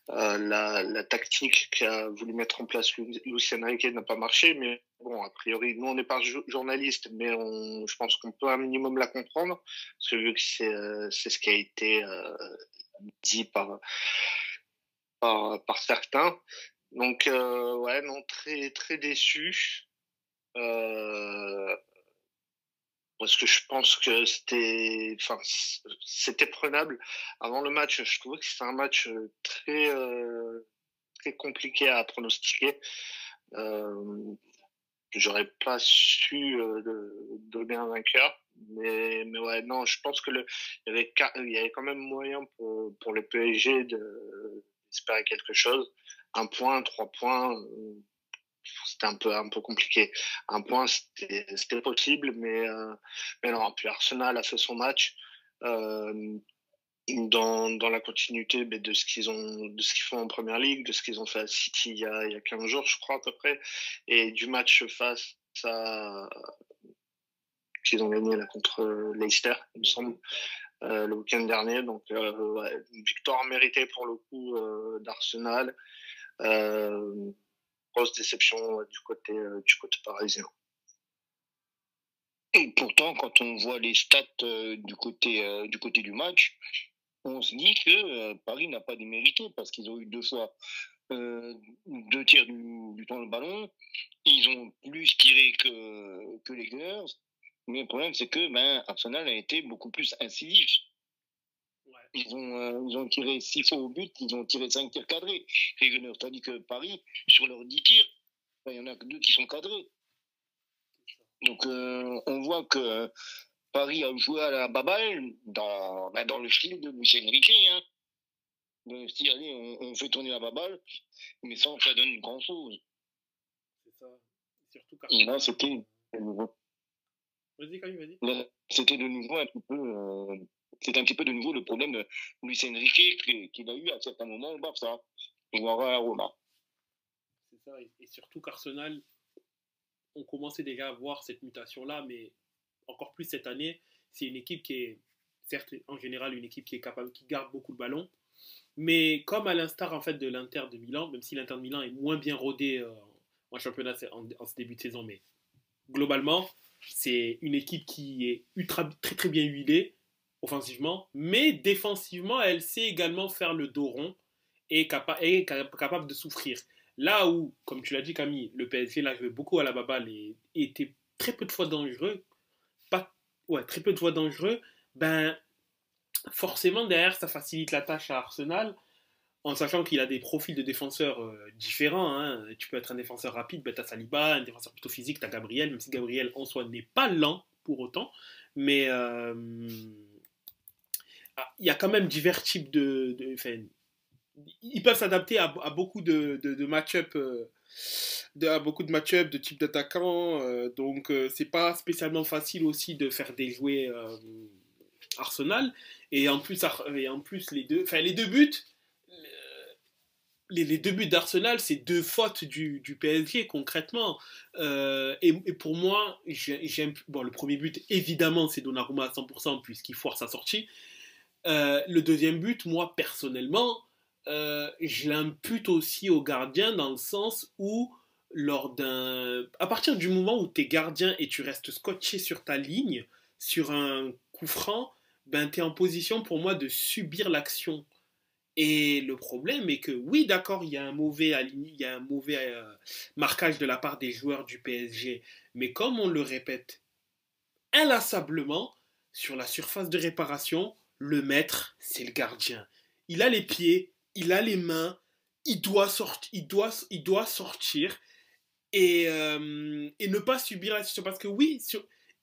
la tactique qu'a voulu mettre en place Luis Enrique n'a pas marché. Mais bon, a priori, nous, on n'est pas journaliste, mais je pense qu'on peut un minimum la comprendre. Parce que vu que c'est ce qui a été dit par certains. Donc, ouais, non, très, très déçu. Parce que je pense que c'était prenable. Avant le match, je trouvais que c'était un match très, très compliqué à pronostiquer. J'aurais pas su donner un vainqueur. Mais ouais, non, je pense que il y avait quand même moyen pour le PSG d'espérer quelque chose. 1 point, 3 points, c'était un peu compliqué. 1 point, c'était possible, mais non. Puis Arsenal a fait son match. dans la continuité de ce qu'ils font en Première Ligue, de ce qu'ils ont fait à City il y a 15 jours, je crois, à peu près, et du match face à qu'ils ont gagné là contre Leicester, il me semble, le week-end dernier. Donc, ouais, une victoire méritée pour le coup d'Arsenal. Grosse déception du côté parisien. Et pourtant, quand on voit les stats du côté du match, on se dit que Paris n'a pas démérité parce qu'ils ont eu 2 fois 2 tirs du temps le ballon. Ils ont plus tiré que les Gunners. Mais le problème, c'est que Arsenal a été beaucoup plus incisif. Ouais. Ils ont tiré 6 fois au but, ils ont tiré 5 tirs cadrés. Les Gunners, tandis que Paris, sur leurs 10 tirs, il y en a que 2 qui sont cadrés. Donc on voit que Paris a joué à la baballe dans le style de Luis Enrique. Hein. Dans le style, allez, on fait tourner la baballe, mais sans que ça donne grand-chose. C'est ça. Surtout car... Et là, c'était de nouveau. Vas-y, Camille, vas-y. Là, c'était de nouveau un petit peu de nouveau le problème de Luis Enrique qu'il a eu à certains moments au Barça, voire à Roma. C'est ça. Et surtout qu'Arsenal, on commençait déjà à voir cette mutation-là, mais encore plus cette année, c'est une équipe qui est, certes, en général, une équipe qui est capable, qui garde beaucoup le ballon, mais comme à l'instar en fait de l'Inter de Milan, même si l'Inter de Milan est moins bien rodé en championnat en ce début de saison, mais globalement, c'est une équipe qui est très très bien huilée offensivement, mais défensivement, elle sait également faire le dos rond et capable de souffrir. Là où, comme tu l'as dit Camille, le PSG là jouait beaucoup à la baballe et était très peu de fois dangereux, très peu de fois dangereux, forcément derrière ça facilite la tâche à Arsenal, en sachant qu'il a des profils de défenseurs différents. Hein. Tu peux être un défenseur rapide, tu as Saliba, un défenseur plutôt physique, tu as Gabriel, même si Gabriel en soi n'est pas lent pour autant, mais il y a quand même divers types ils peuvent s'adapter à beaucoup de match-up, à beaucoup de match-up, de types d'attaquants. Donc, c'est pas spécialement facile aussi de faire déjouer Arsenal. Et en plus les deux buts, les 2 buts d'Arsenal, c'est 2 fautes du PSG concrètement. Et pour moi, j'aime. Bon, le premier but, évidemment, c'est Donnarumma à 100% puisqu'il force sa sortie. Le deuxième but, moi personnellement, je l'impute aussi au gardien dans le sens où à partir du moment où tu es gardien et tu restes scotché sur ta ligne, sur un coup franc, tu es en position pour moi de subir l'action. Et le problème est que oui, d'accord, il y a un mauvais marquage de la part des joueurs du PSG, mais comme on le répète inlassablement, sur la surface de réparation, le maître, c'est le gardien. Il a les pieds, il a les mains, il doit sortir et ne pas subir la situation. Parce que oui,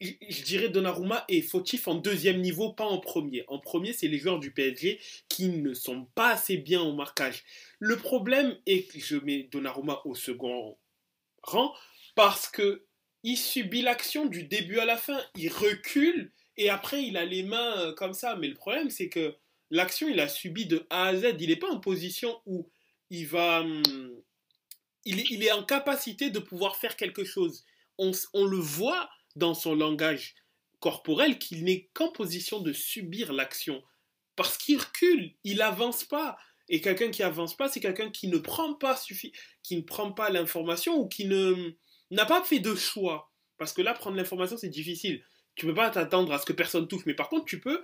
je dirais Donnarumma est fautif en deuxième niveau, pas en premier. En premier, c'est les joueurs du PSG qui ne sont pas assez bien au marquage. Le problème est que je mets Donnarumma au second rang parce que il subit l'action du début à la fin. Il recule et après il a les mains comme ça. Mais le problème, c'est que l'action, il a subi de A à Z. Il n'est pas en position où il va... il est en capacité de pouvoir faire quelque chose. On le voit dans son langage corporel qu'il n'est qu'en position de subir l'action. Parce qu'il recule, il n'avance pas. Et quelqu'un qui avance pas, c'est quelqu'un qui ne prend pas l'information ou qui n'a pas fait de choix. Parce que là, prendre l'information, c'est difficile. Tu peux pas t'attendre à ce que personne touche. Mais par contre, tu peux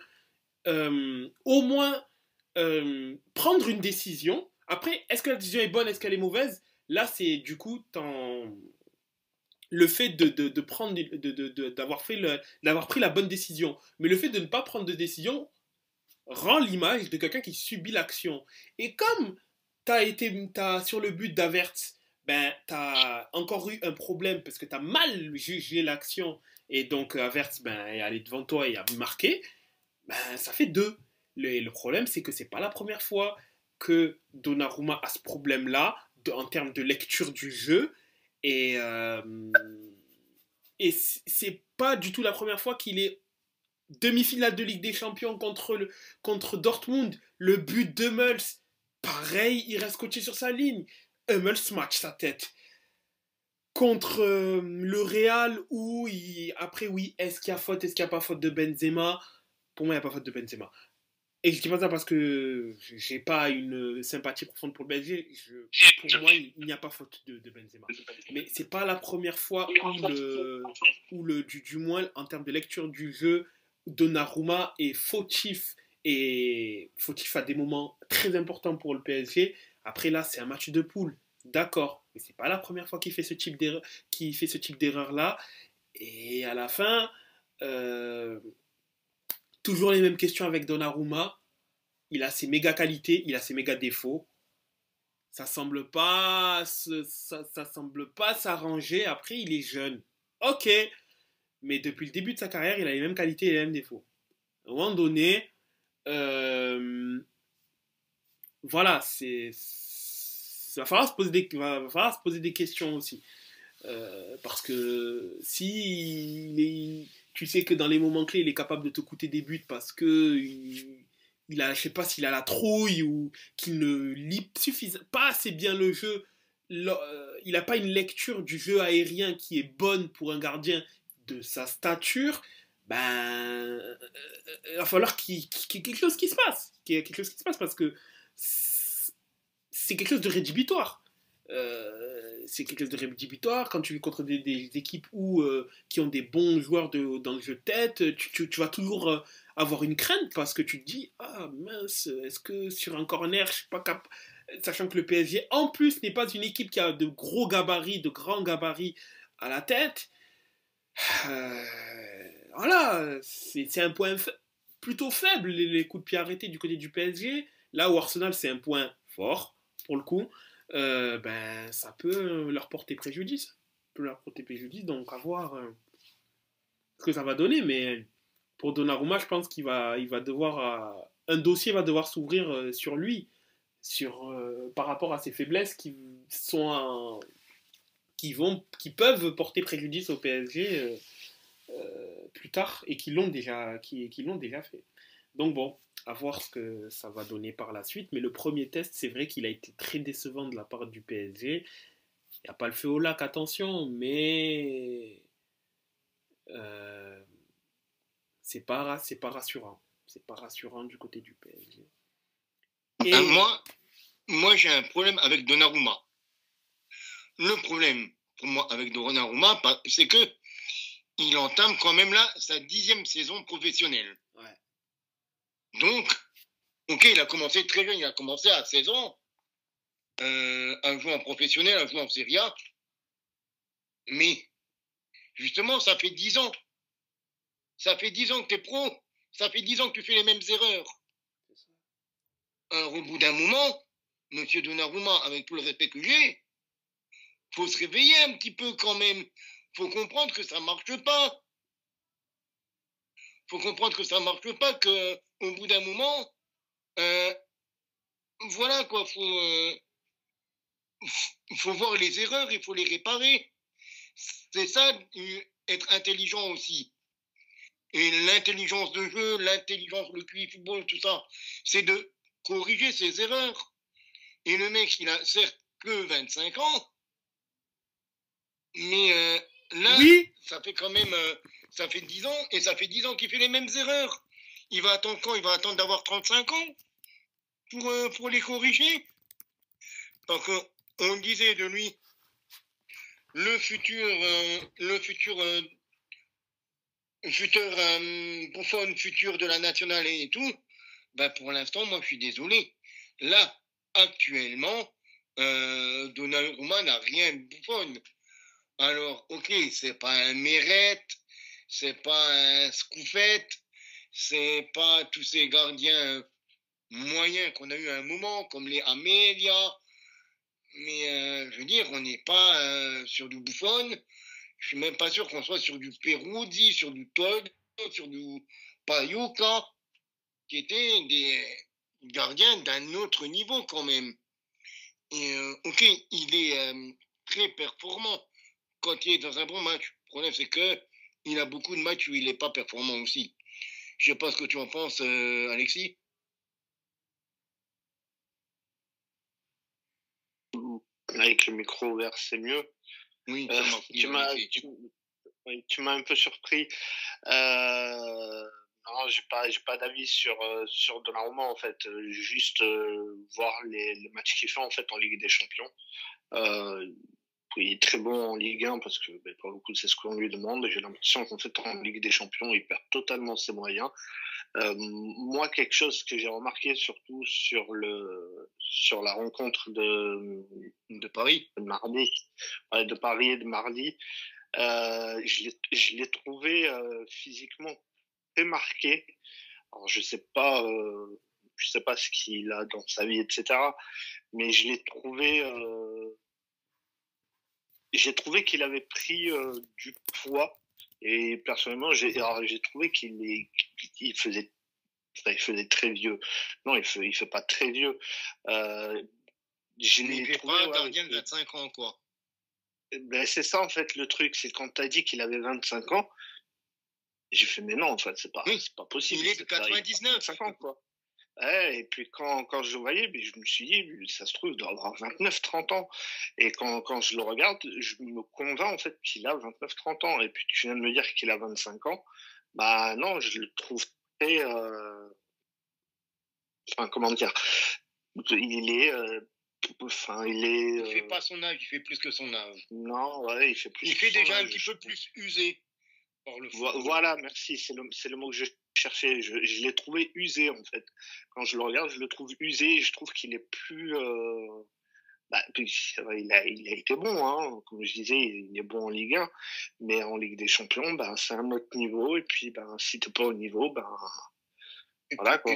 au moins prendre une décision. Après, est-ce que la décision est bonne, est-ce qu'elle est mauvaise? Là, c'est du coup le fait de prendre, d'avoir pris la bonne décision. Mais le fait de ne pas prendre de décision rend l'image de quelqu'un qui subit l'action. Et comme t'as sur le but d'Havertz, t'as encore eu un problème parce que t'as mal jugé l'action et donc Havertz est allé devant toi et a marqué, ça fait 2. Le problème, c'est que c'est pas la première fois que Donnarumma a ce problème-là en termes de lecture du jeu et c'est pas du tout la première fois qu'il est Demi-finale de Ligue des Champions contre Dortmund, le but d'Hummels, pareil, il reste coaché sur sa ligne. Hummels match sa tête. Contre le Real, où après, oui, est-ce qu'il y a faute, est-ce qu'il n'y a pas faute de Benzema? Pour moi, il n'y a pas faute de Benzema. Et je dis pas ça parce que j'ai pas une sympathie profonde pour le PSG. Pour moi, il n'y a pas faute de Benzema. Mais c'est pas la première fois du moins en termes de lecture du jeu, Donnarumma est fautif à des moments très importants pour le PSG. Après là, c'est un match de poule, d'accord, mais c'est pas la première fois qu'il fait ce type d'erreur là. Et à la fin, euh, toujours les mêmes questions avec Donnarumma. Il a ses méga qualités, il a ses méga défauts. Ça semble pas s'arranger. Après, il est jeune. Ok. Mais depuis le début de sa carrière, il a les mêmes qualités et les mêmes défauts. À un moment donné, voilà, va falloir se poser des questions aussi. Parce que si tu sais que dans les moments clés, il est capable de te coûter des buts parce que je sais pas s'il a la trouille ou qu'il ne lit pas assez bien le jeu. Il n'a pas une lecture du jeu aérien qui est bonne pour un gardien de sa stature. Ben, il va falloir qu'il y ait quelque chose qui se passe. Qu'il y ait quelque chose qui se passe parce que c'est quelque chose de rédhibitoire. C'est quelque chose de rédhibitoire quand tu es contre des équipes qui ont des bons joueurs dans le jeu de tête. Tu vas toujours avoir une crainte parce que tu te dis ah mince, est-ce que sur un corner je suis pas capable, sachant que le PSG en plus n'est pas une équipe qui a de gros gabarits, de grands gabarits à la tête. Voilà, c'est un point plutôt faible les coups de pied arrêtés du côté du PSG. Là où Arsenal c'est un point fort pour le coup. Ben, ça peut leur porter préjudice. Donc à voir ce que ça va donner. Mais pour Donnarumma, je pense qu'il va devoir. Un dossier va devoir s'ouvrir sur lui, par rapport à ses faiblesses qui peuvent porter préjudice au PSG plus tard et qui l'ont déjà fait. Donc bon, à voir ce que ça va donner par la suite. Mais le premier test, c'est vrai qu'il a été très décevant de la part du PSG. Il n'y a pas le feu au lac, attention, mais c'est pas rassurant. C'est pas rassurant du côté du PSG. Et moi j'ai un problème avec Donnarumma. Le problème pour moi avec Donnarumma, c'est que il entame quand même là sa 10e saison professionnelle. Ouais. Donc, ok, il a commencé très jeune, il a commencé à 16 ans à jouer en professionnel, à jouer en Serie A. Mais, justement, ça fait 10 ans. Ça fait 10 ans que tu es pro. Ça fait 10 ans que tu fais les mêmes erreurs. Alors, au bout d'un moment, monsieur Donnarumma, avec tout le respect que j'ai, faut se réveiller un petit peu quand même. Faut comprendre que ça marche pas. Faut comprendre que ça marche pas, que au bout d'un moment, voilà quoi, faut voir les erreurs, il faut les réparer. C'est ça, être intelligent aussi. Et l'intelligence de jeu, l'intelligence, le QI football, tout ça, c'est de corriger ses erreurs. Et le mec, il a certes que 25 ans, mais là, oui, ça fait quand même, ça fait 10 ans, et ça fait 10 ans qu'il fait les mêmes erreurs. Il va attendre quand? Il va attendre d'avoir 35 ans pour les corriger. Parce qu'on disait de lui, le futur Buffon futur de la nationale et tout, ben pour l'instant, moi, je suis désolé. Là, actuellement, Donnarumma n'a rien de Buffon. Alors, ok, c'est pas un Mérette, c'est pas un Scoufette, c'est pas tous ces gardiens moyens qu'on a eu à un moment, comme les Amelia. Mais je veux dire, on n'est pas sur du Buffon. Je suis même pas sûr qu'on soit sur du Peruzzi, sur du Todd, sur du Payuka, qui étaient des gardiens d'un autre niveau quand même. Et ok, il est très performant quand il est dans un bon match. Le problème, c'est que il a beaucoup de matchs où il n'est pas performant aussi. Je sais pas ce que tu en penses, Alexis. Avec le micro ouvert, c'est mieux. Oui, tu m'as un peu surpris. Non, j'ai pas d'avis sur Donnarumma en fait. Juste voir les matchs qu'il fait en fait en Ligue des Champions. Il est très bon en Ligue 1 parce que pour le coup c'est ce qu'on lui demande. J'ai l'impression qu'en fait en Ligue des Champions il perd totalement ses moyens. Moi, quelque chose que j'ai remarqué surtout sur la rencontre de Paris, de mardi, de Paris et de mardi, je l'ai trouvé physiquement très marqué. Alors, je sais pas ce qu'il a dans sa vie, etc. Mais j'ai trouvé qu'il avait pris du poids. Et personnellement, j'ai trouvé qu'il faisait très vieux. Non, il fait pas très vieux. Il fait pas un gardien de 25 ans, quoi. Ben, c'est ça, en fait, le truc. C'est quand t'as dit qu'il avait 25 ans, j'ai fait, mais non, en fait, c'est pas possible. Il est de 99. 25 ans, quoi. Ouais, et puis quand je le voyais, je me suis dit, ça se trouve, il doit avoir 29-30 ans. Et quand je le regarde, je me convainc en fait qu'il a 29-30 ans. Et puis tu viens de me dire qu'il a 25 ans. Bah non, je le trouve très... Enfin, comment dire, il est... il fait pas son âge, il fait plus que son âge. Non, ouais, il fait plus. Il fait déjà un petit peu plus usé. Voilà, merci, c'est le mot que je cherchais. Je l'ai trouvé usé en fait. Quand je le regarde, je le trouve usé. Et je trouve qu'il est plus. Il a été bon, hein. Comme je disais, il est bon en Ligue 1, mais en Ligue des Champions, c'est un autre niveau. Et puis, si t'es pas au niveau, voilà quoi.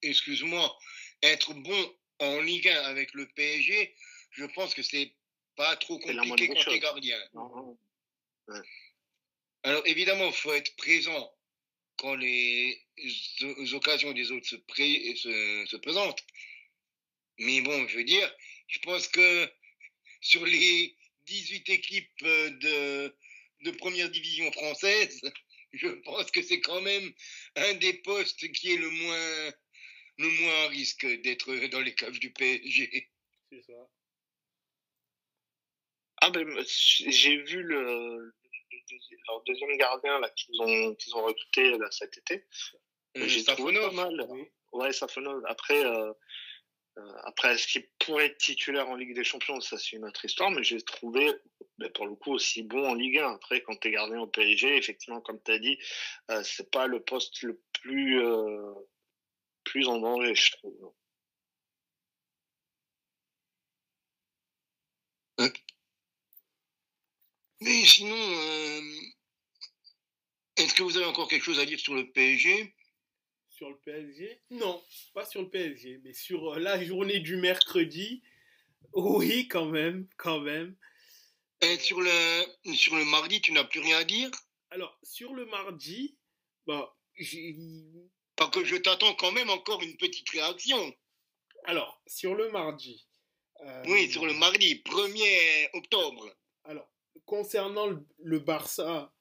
Excuse-moi, être bon en Ligue 1 avec le PSG, je pense que c'est pas trop compliqué quand t'es gardien. Non. Ouais. Alors évidemment, il faut être présent quand les occasions des autres se présentent. Mais bon, je veux dire, je pense que sur les 18 équipes de première division française, je pense que c'est quand même un des postes qui est le moins à risque d'être dans les cages du PSG. C'est ça. J'ai vu leur deuxième gardien là qu'ils ont recruté là cet été. J'ai trouvé pas mal. Oui. Ouais, Safonov. Après, est-ce qu'il pourrait être titulaire en Ligue des Champions, ça c'est une autre histoire, mais j'ai trouvé pour le coup aussi bon en Ligue 1. Après, quand t'es gardien au PSG, effectivement, comme tu as dit, c'est pas le poste le plus en danger, je trouve. Mais sinon, est-ce que vous avez encore quelque chose à dire sur le PSG ? Sur le PSG ? Non, pas sur le PSG, mais sur la journée du mercredi, oui, quand même. Et sur le mardi, tu n'as plus rien à dire ? Alors, sur le mardi, parce que je t'attends quand même encore une petite réaction. Alors, sur le mardi. Oui, sur le mardi, 1er octobre. Alors, concernant le Barça,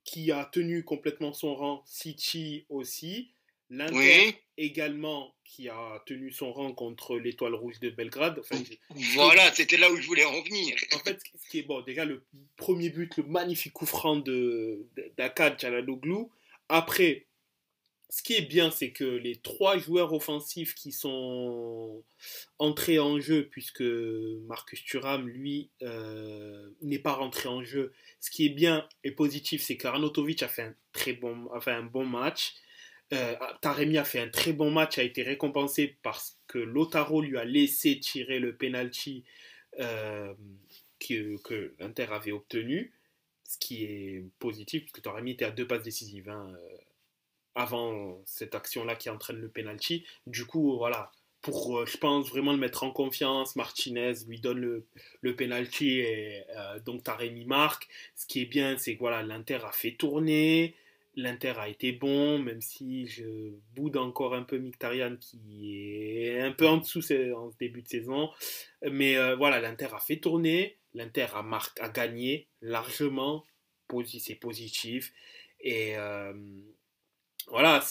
qui a tenu complètement son rang, City aussi, l'Inter également, qui a tenu son rang contre l'Étoile Rouge de Belgrade. Enfin, voilà, c'était là où je voulais en venir. En fait, ce qui est bon, déjà le premier but, le magnifique coup franc d'Akad Çalhanoğlu. Après, ce qui est bien, c'est que les 3 joueurs offensifs qui sont entrés en jeu, puisque Marcus Thuram, lui, n'est pas rentré en jeu. Ce qui est bien et positif, c'est qu'Arnautovic a fait un bon match. Taremi a fait un très bon match, a été récompensé parce que Lautaro lui a laissé tirer le penalty que l'Inter avait obtenu. Ce qui est positif, parce que Taremi était à 2 passes décisives. Avant cette action-là qui entraîne le penalty. Du coup, voilà, pour, je pense, vraiment le mettre en confiance, Martinez lui donne le penalty et donc Taremi marque. Ce qui est bien, c'est que voilà, l'Inter a fait tourner, l'Inter a été bon, même si je boude encore un peu Mkhitaryan qui est un peu en dessous en ce début de saison. Mais voilà, l'Inter a fait tourner, l'Inter a gagné largement, c'est positif. Et voilà,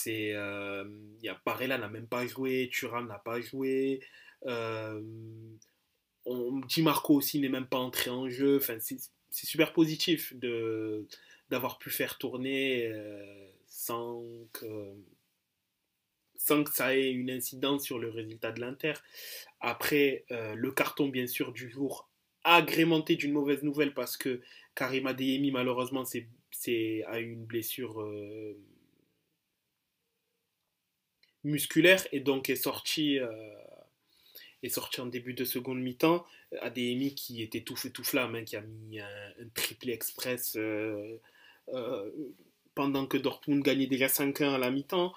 Barella n'a même pas joué, Thuram n'a pas joué, euh, Di Marco aussi n'est même pas entré en jeu. Enfin, c'est super positif d'avoir pu faire tourner sans que ça ait une incidence sur le résultat de l'Inter. Après, le carton, bien sûr, du jour, agrémenté d'une mauvaise nouvelle parce que Karim Adeyemi, malheureusement, a eu une blessure musculaire et donc est sorti en début de seconde mi-temps. Adeyemi qui était tout feu tout flamme, hein, qui a mis un triplé express euh, pendant que Dortmund gagnait déjà 5-1 à la mi-temps.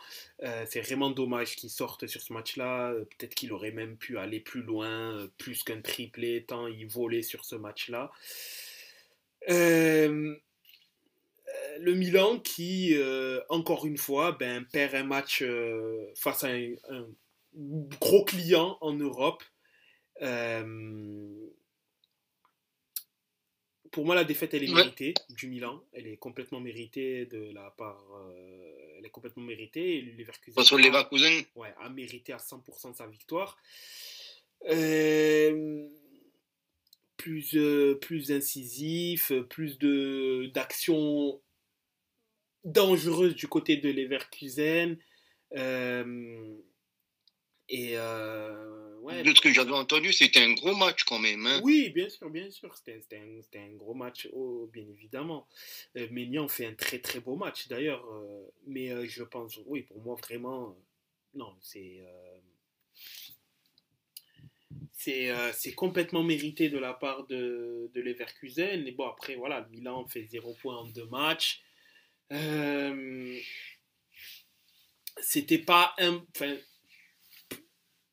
C'est vraiment dommage qu'il sorte sur ce match-là. Peut-être qu'il aurait même pu aller plus loin, plus qu'un triplé, tant il volait sur ce match-là. Euh, le Milan qui, encore une fois, perd un match face à un gros client en Europe. Euh, pour moi, la défaite, elle est Ouais. méritée du Milan. Elle est complètement méritée de la part. Elle est complètement méritée. Et Leverkusen Contre les Leverkusen. a mérité à 100% sa victoire. Euh, plus incisif, plus d'action dangereuse du côté de Leverkusen. Euh, ouais, De ce que j'avais entendu, c'était un gros match quand même. Hein. oui, bien sûr, bien sûr. C'était un gros match, bien évidemment. Maignan fait un très très beau match d'ailleurs. Mais je pense, oui, pour moi, vraiment, non, c'est complètement mérité de la part de Leverkusen. Et bon, après, voilà, le Milan fait 0 points en 2 matchs. Euh, C'était pas enfin,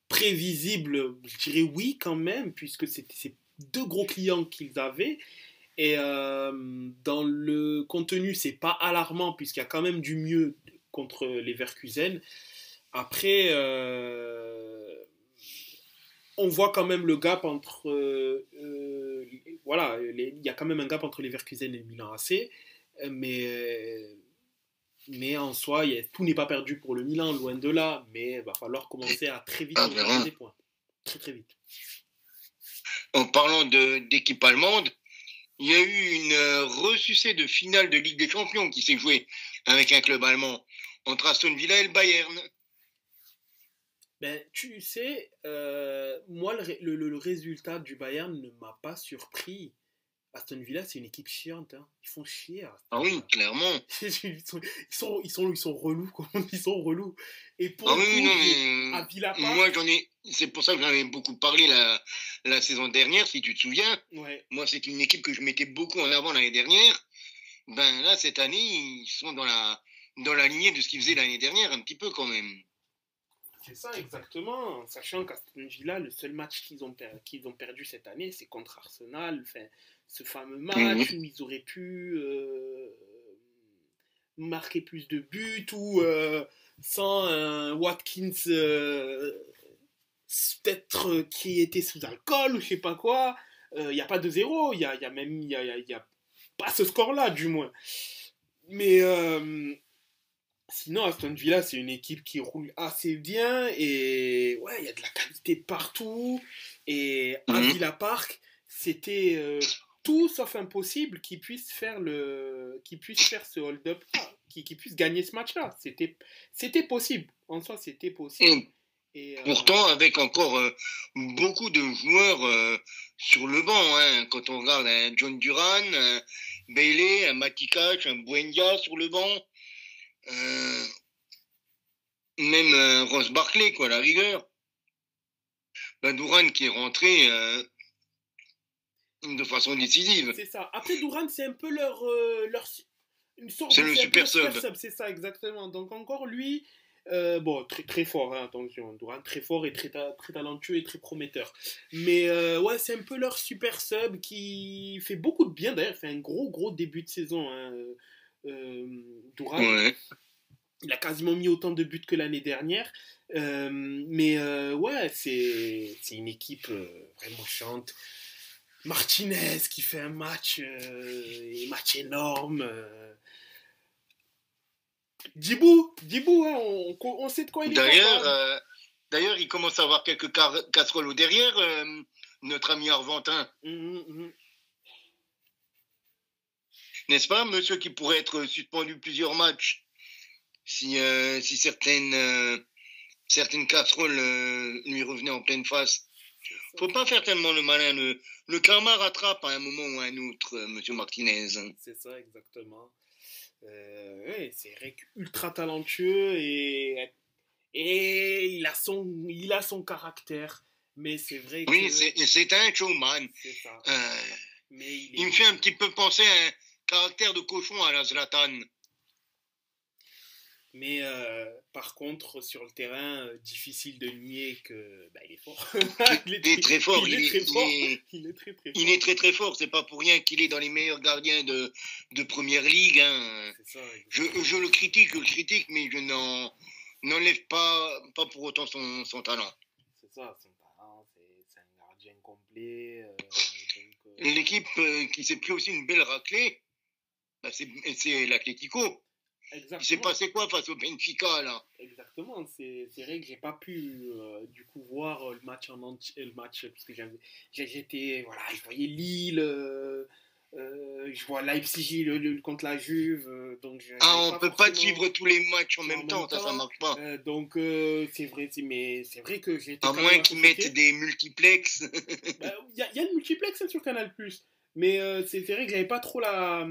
prévisible, je dirais oui quand même, puisque c'était ces deux gros clients qu'ils avaient. Et dans le contenu, c'est pas alarmant, puisqu'il y a quand même du mieux contre les Verkusen. Après, on voit quand même le gap entre. Voilà, il y a quand même un gap entre les Verkusen et le Milan AC. Mais, mais en soi, tout n'est pas perdu pour le Milan, loin de là. Mais il va falloir commencer à très vite Ah, engranger vraiment. des points. Très très vite. En parlant d'équipe allemande, il y a eu une ressucée de finale de Ligue des Champions qui s'est jouée avec un club allemand entre Aston Villa et le Bayern. Tu sais, moi, le résultat du Bayern ne m'a pas surpris. Aston Villa, c'est une équipe chiante, hein. Ils font chier, Aston Ah oui, Villa. clairement. Ils sont relous, quoi. Ils sont relous. Et pour Ah le oui, coup, non, à Villa mais moi Park, c'est pour ça que j'en avais beaucoup parlé la saison dernière, si tu te souviens. ouais, Moi, c'est une équipe que je mettais beaucoup en avant l'année dernière. Ben là, cette année, ils sont dans la lignée de ce qu'ils faisaient l'année dernière, un petit peu quand même. c'est ça exactement. Sachant qu'Aston Villa, le seul match qu'ils ont perdu cette année, c'est contre Arsenal. Enfin, ce fameux Mhm. match où ils auraient pu marquer plus de buts, ou sans un Watkins peut-être qui était sous alcool ou je sais pas quoi. Il n'y a pas de 0, il y a même y a pas ce score-là du moins. Mais sinon, Aston Villa, c'est une équipe qui roule assez bien et ouais, il y a de la qualité partout. Et à Mhm. Villa Park, c'était tout sauf impossible qu'ils puissent faire ce hold-up, qu'ils puissent gagner ce match-là. C'était possible. En soi, c'était possible. Et Et pourtant, avec encore beaucoup de joueurs sur le banc, hein, quand on regarde un John Duran, un Bailey, un Matikac, un Buendia sur le banc, euh, même Ross Barkley, quoi, à la rigueur. Ben, Duran qui est rentré de façon décisive. c'est ça. Après, Durant, c'est un peu une sorte C'est de. le C'est un peu super leur super sub. sub, c'est ça, exactement. Donc, encore lui, bon, très, très fort, hein, attention. Durant, très fort et très talentueux et très prometteur. Mais ouais, c'est un peu leur super sub qui fait beaucoup de bien, d'ailleurs. Il fait un gros, gros début de saison, hein, Durant. Ouais. Il a quasiment mis autant de buts que l'année dernière. Mais ouais, c'est une équipe vraiment chiante. Martinez qui fait un match énorme. Djibou, hein, on sait de quoi il est D'ailleurs, capable. d'ailleurs, il commence à avoir quelques casseroles au derrière, notre ami argentin. N'est-ce pas, monsieur qui pourrait être suspendu plusieurs matchs si certaines casseroles lui revenaient en pleine face. Faut pas faire tellement le malin. Le karma rattrape à un moment ou à un autre, monsieur Martinez. C'est ça, exactement. Ouais, c'est vrai ultra talentueux et il a son caractère. Mais c'est vrai Oui, que c'est un showman. c'est ça. Mais il me fait un petit peu penser à un caractère de cochon à la Zlatan. Mais par contre, sur le terrain, difficile de nier que il est fort. Il est très fort. Il est très fort. Il est très très fort. Il est très très fort. C'est pas pour rien qu'il est dans les meilleurs gardiens de première ligue. Hein. C'est ça, je le critique, mais je n'enlève pas pour autant son talent. C'est ça, son talent, c'est un gardien complet. L'équipe qui s'est pris aussi une belle raclée, c'est l'Atlético. Exactement. Il s'est passé quoi face au Benfica là? Exactement, c'est vrai que j'ai pas pu du coup voir le match en entier, le match parce que j'étais voilà, je voyais Lille, je vois Leipzig contre la Juve, donc on peut pas suivre tous les matchs en même temps, ça marche pas. Donc c'est vrai, mais c'est vrai que j'ai été à moins qu'ils mettent des multiplex. Il y a le multiplex sur Canal+. Mais c'est vrai que j'avais pas trop la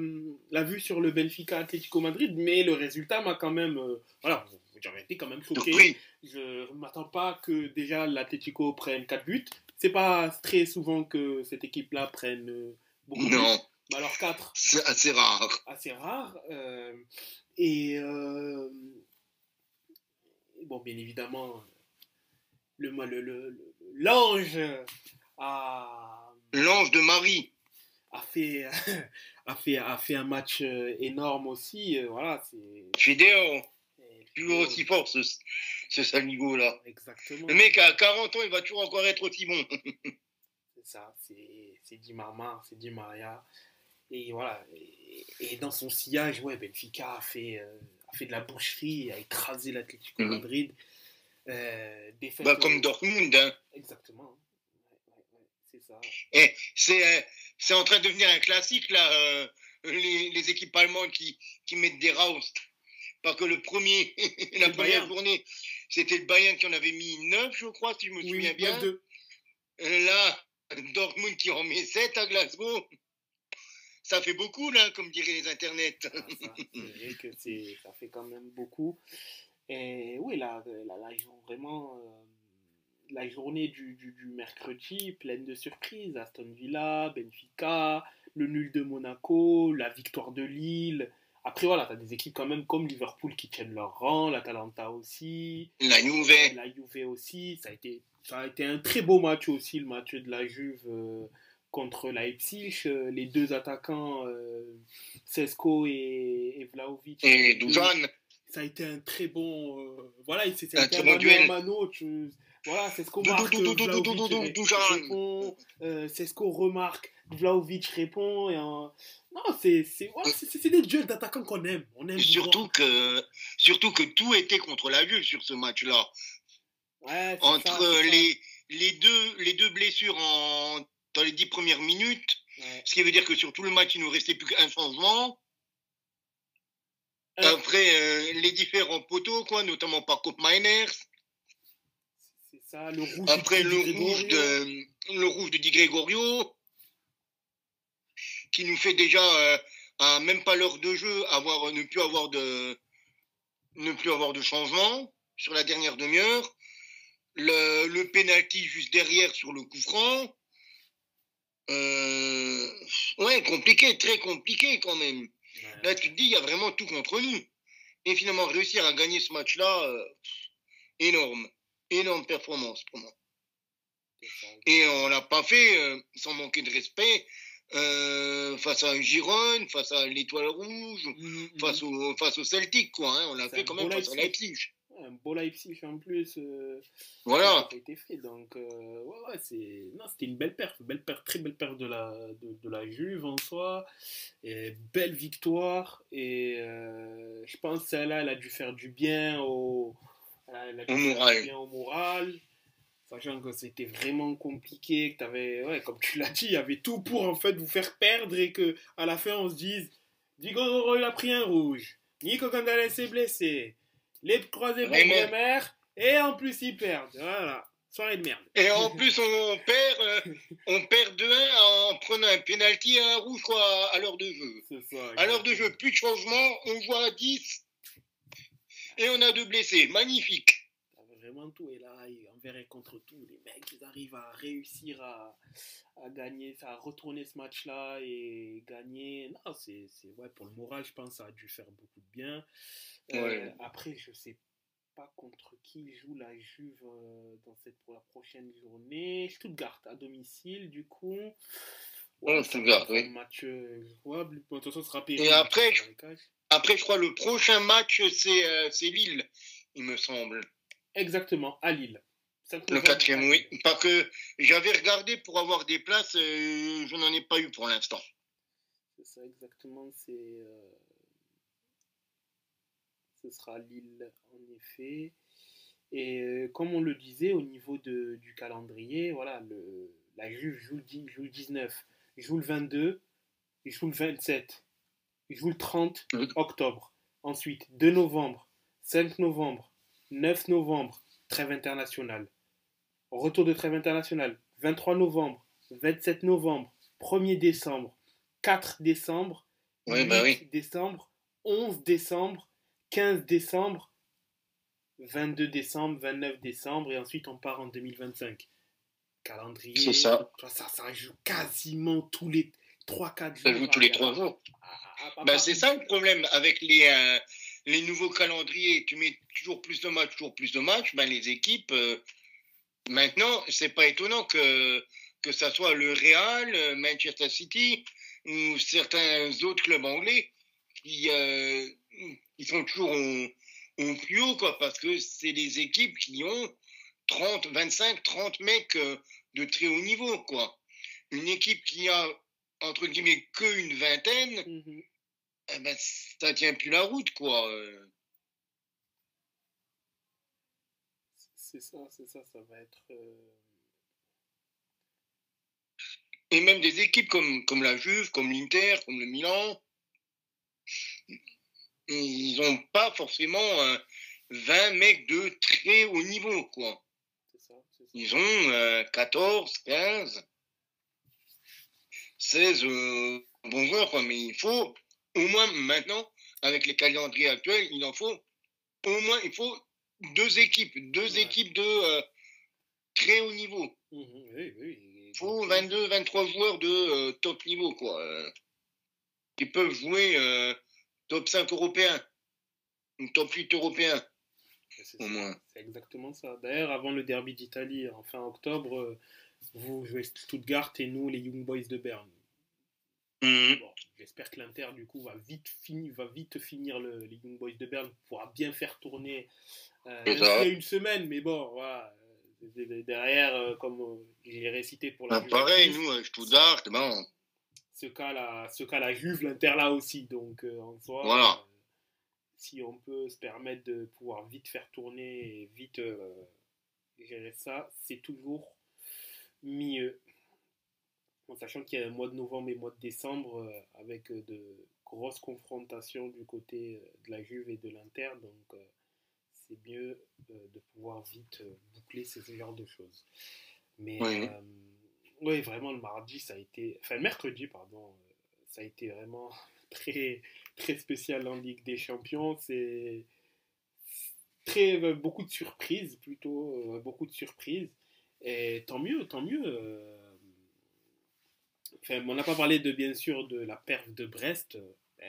vue sur le Benfica Atlético Madrid, mais le résultat m'a quand même. Voilà, j'avais été quand même choqué. Oui. Je ne m'attends pas que déjà l'Atlético prenne 4 buts. C'est pas très souvent que cette équipe-là prenne beaucoup de buts. Non. Mais alors 4. C'est assez rare. Assez rare. Bon, bien évidemment, l'ange a. L'ange de Marie. A fait un match énorme aussi. Voilà, c'est. Fidéo. Toujours aussi fort ce Saligo là. Exactement. Le mec à 40 ans, il va toujours encore être aussi bon. C'est ça, c'est Di Maria. Et voilà. Et dans son sillage, ouais, Benfica a fait de la boucherie, a écrasé l'Atlético Madrid. Comme Dortmund. Hein. Exactement. Ouais, c'est ça. Et c'est en train de devenir un classique là, les équipes allemandes qui mettent des roustes. Parce que la première journée, c'était le Bayern qui en avait mis 9, je crois, si je me souviens bien. 9-2. Là, Dortmund qui en met 7 à Glasgow. Ça fait beaucoup, là, comme diraient les internets. C'est vrai que ça fait quand même beaucoup. Et oui, là vraiment, la journée du mercredi, pleine de surprises. Aston Villa, Benfica, le nul de Monaco, la victoire de Lille. Après, voilà, tu as des équipes quand même comme Liverpool qui tiennent leur rang, l'Atalanta aussi. La Juve aussi. Ça a été un très beau match aussi, le match de la Juve contre Leipzig. Les deux attaquants, Sesko et Vlahovic. Et Dusan. Ça a été un très bon. Voilà, c'est un très bon duel. Voilà, Sesko marque. Vlahovic répond. Sesko remarque. Vlahovic répond. Non, c'est des duels d'attaquants qu'on aime. On aime surtout que tout était contre la Juve sur ce match-là. Ouais, entre les deux blessures dans les 10 premières minutes, ce qui veut dire que sur tout le match, il ne nous restait plus qu'un changement. Après, les différents poteaux, quoi, notamment par Koop Mainers. C'est ça, le rouge. Après, le rouge de Di Gregorio, qui nous fait déjà, à même pas l'heure de jeu, ne plus avoir de changement sur la dernière demi-heure. Le penalty juste derrière sur le coup franc. Ouais, compliqué, très compliqué quand même. Ouais. Là, tu te dis, il y a vraiment tout contre nous. Et finalement, réussir à gagner ce match-là, énorme performance pour moi. Et on l'a pas fait sans manquer de respect face à Girone, face à l'Étoile Rouge, face au Celtic, quoi. Hein. On l'a fait quand même face à Leipzig. un beau Leipzig en plus. Voilà. Ça a été fait. Donc, c'était une belle perf, très belle perf de la Juve en soi. Et belle victoire. Et je pense que celle-là, elle a dû faire du bien elle a dû faire moral. du bien au moral. Sachant que c'était vraiment compliqué, que t'avais, ouais, comme tu l'as dit, il y avait tout pour en fait vous faire perdre et que à la fin on se dise, Diego Roro il a pris un rouge, Nico Gonzalez s'est blessé, les croisés pour Bremer et en plus ils perdent. Voilà, soirée de merde. Et en plus on perd 2-1 en prenant un penalty et un rouge quoi, à l'heure de jeu. C'est ça. À l'heure de jeu, plus de changement, on joue à 10 et on a 2 blessés. Magnifique. Vraiment tout, et là, envers et contre tout, les mecs, ils arrivent à réussir à gagner, à retourner ce match-là et gagner. Non, ouais, pour le moral, je pense que ça a dû faire beaucoup de bien. Ouais. Après, je sais pas contre qui joue la Juve pour la prochaine journée. Stuttgart à domicile, du coup. Ouais, Stuttgart, oui. Un match jouable. De toute façon, ce sera périlleux. Et après, je crois le prochain match, c'est Lille, il me semble. Exactement, à Lille. Le 4e, oui. Parce que j'avais regardé pour avoir des places, je n'en ai pas eu pour l'instant. C'est ça, exactement. Ce sera Lille, en effet. Et comme on le disait, au niveau du calendrier, voilà, la Juve joue le 19, joue le 22, joue le 27, joue le 30 octobre. Ensuite, 2 novembre, 5 novembre, 9 novembre, trêve internationale. Retour de trêve internationale, 23 novembre, 27 novembre, 1er décembre, 4 décembre, 8 décembre, 11 décembre, 15 décembre, 22 décembre, 29 décembre, et ensuite on part en 2025. Calendrier, c'est ça. Ça joue quasiment tous les 3-4 jours. Ça joue tous les 3 jours. C'est ça le problème avec les nouveaux calendriers. Tu mets toujours plus de matchs, les équipes... Maintenant, c'est pas étonnant que ça soit le Real, Manchester City ou certains autres clubs anglais qui sont toujours au plus haut, quoi, parce que c'est des équipes qui ont 25, 30 mecs de très haut niveau, quoi. Une équipe qui a, entre guillemets, qu'une vingtaine, ça tient plus la route, quoi. C'est ça va être... Et même des équipes comme la Juve, comme l'Inter, comme le Milan, ils n'ont pas forcément 20 mecs de très haut niveau, quoi. C'est ça. Ils ont 14, 15, 16 bons joueurs, quoi. Mais il faut, au moins maintenant, avec les calendriers actuels, il faut 2 équipes de très haut niveau. Il faut 22, 23 joueurs de top niveau, quoi. Qui peuvent jouer top 5 européen, ou top 8 européen, au moins. C'est exactement ça. D'ailleurs, avant le derby d'Italie, en fin octobre, vous jouez Stuttgart et nous, les Young Boys de Berne. Bon, j'espère que l'Inter, du coup, va vite finir les Young Boys de Berne, pourra bien faire tourner il y a une semaine, mais bon, voilà. Derrière, comme j'ai récité pour la Juve. Pareil, nous, Stuttgart, bon. Ce cas la Juve, l'Inter là aussi. Donc, en soi, voilà. Si on peut se permettre de pouvoir vite faire tourner et vite gérer ça, c'est toujours mieux. En sachant qu'il y a un mois de novembre et mois de décembre avec de grosses confrontations du côté de la Juve et de l'Inter. Donc, c'est mieux de pouvoir vite boucler ce genre de choses. Mais oui, vraiment, le mercredi, pardon, ça a été vraiment très, très spécial en Ligue des Champions. C'est beaucoup de surprises, plutôt, beaucoup de surprises. Et tant mieux. On n'a pas parlé bien sûr de la perf de Brest.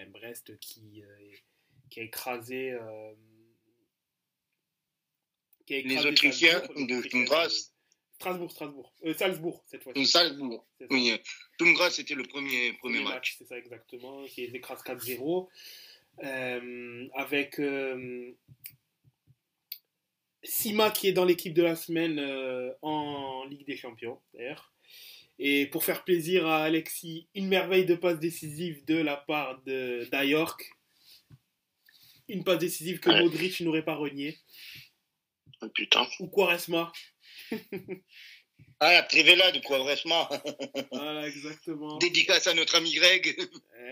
Brest qui a écrasé... les Autrichiens de Tungras. Salzbourg, cette fois-ci. Salzbourg. Oui, Tungras, c'était le premier match. C'est ça, exactement. Qui les écrase 4-0. Avec Sima qui est dans l'équipe de la semaine en Ligue des Champions, d'ailleurs. Et pour faire plaisir à Alexis, une merveille de passe décisive de la part d'Ayork. Une passe décisive que Modric n'aurait pas reniée. Oh, putain. Ou Quaresma. Ah, Trivela de Quaresma. Voilà, exactement. Dédicace à notre ami Greg.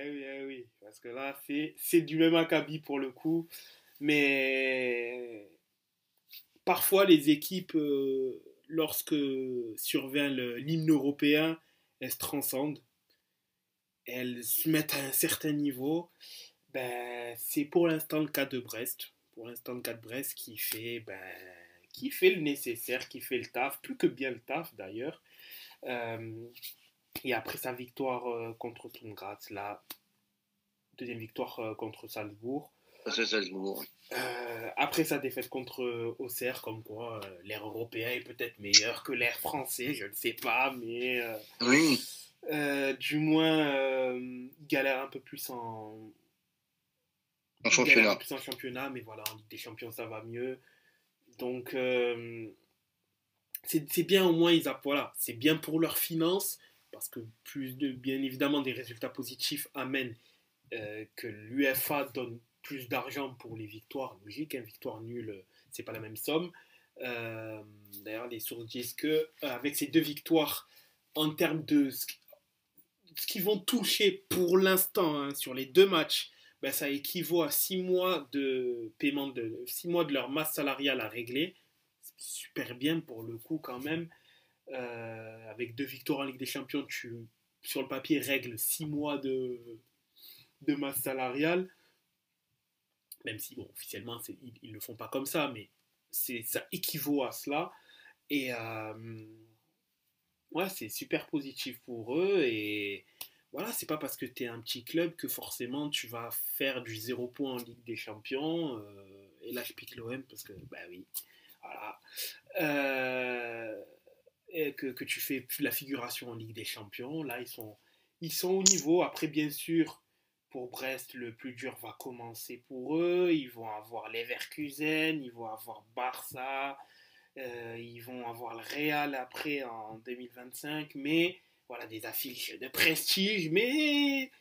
Eh oui. Parce que là, c'est du même acabit pour le coup. Mais parfois, les équipes, lorsque survient l'hymne européen, elles se transcendent. Elles se mettent à un certain niveau. Ben, c'est pour l'instant le cas de Brest. Pour l'instant, le cas de Brest qui fait le nécessaire, qui fait le taf, plus que bien le taf d'ailleurs. Et après sa victoire contre Sturm Graz, deuxième victoire contre Salzbourg. C'est Salzbourg. Après sa défaite contre Auxerre, comme quoi l'air européen est peut-être meilleur que l'air français, je ne sais pas, mais oui. Du moins il galère un peu plus en championnat. Plus en championnat, mais voilà, en Ligue des Champions ça va mieux. Donc c'est bien au moins voilà, c'est bien pour leurs finances parce que bien évidemment des résultats positifs amènent que l'UEFA donne plus d'argent pour les victoires. Logique, une victoire nulle, c'est pas la même somme. D'ailleurs, les sources disent que avec ces 2 victoires, en termes de ce qu'ils vont toucher pour l'instant sur les 2 matchs, ben, ça équivaut à 6 mois de paiement 6 mois de leur masse salariale à régler. C'est super bien pour le coup quand même. Avec 2 victoires en Ligue des Champions, tu sur le papier règles 6 mois de masse salariale, même si bon, officiellement ils le font pas comme ça, mais ça équivaut à cela. Et ouais, c'est super positif pour eux. Et voilà, c'est pas parce que tu es un petit club que forcément tu vas faire du 0 point en Ligue des Champions. Et là, je pique l'OM parce que, bah oui, voilà. Et que tu fais la figuration en Ligue des Champions. Là, ils sont au niveau. Après, bien sûr, pour Brest, le plus dur va commencer pour eux. Ils vont avoir Leverkusen, ils vont avoir Barça, ils vont avoir le Real après en 2025. Mais voilà, des affiches de prestige. Mais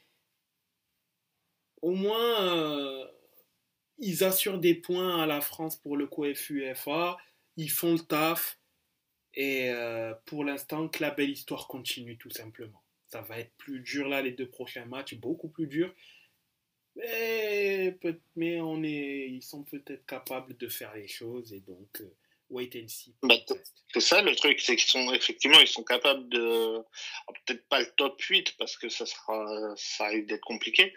au moins, ils assurent des points à la France pour le COEF UEFA. Ils font le taf. Et pour l'instant, que la belle histoire continue tout simplement. Ça va être plus dur là, les 2 prochains matchs, beaucoup plus dur. Mais ils sont peut-être capables de faire les choses et donc wait and see. C'est ça le truc, c'est qu'ils sont capables de, peut-être pas le top 8 parce que ça risque d'être compliqué,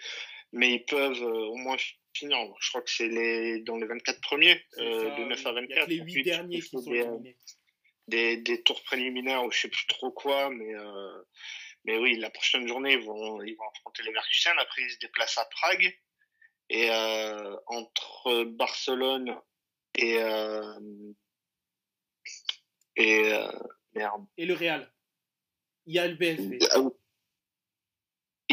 mais ils peuvent au moins finir. Je crois que c'est dans les 24 premiers, de 9 à 24. Il y a que les 8 derniers qui sont éliminés. Des tours préliminaires ou je sais plus trop quoi, mais oui, la prochaine journée, ils vont affronter les Leverkusen. Après, ils se déplacent à Prague. Et entre Barcelone et merde. Et le Real. Il y a le BSV.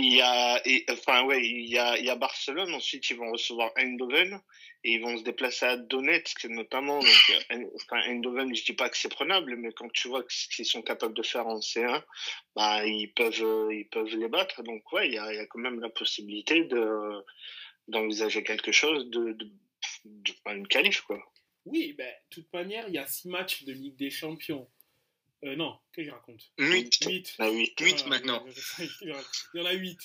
Il y a Barcelone. Ensuite, ils vont recevoir Eindhoven et ils vont se déplacer à Donetsk notamment. Donc, Eindhoven, je dis pas que c'est prenable, mais quand tu vois ce qu'ils sont capables de faire en C1, bah ils peuvent les battre. Donc ouais, il y a quand même la possibilité d'envisager quelque chose de une qualif quoi. Oui, ben de toute manière, il y a 6 matchs de Ligue des Champions. Non, qu'est-ce que je raconte? 8 maintenant. Il y en a 8.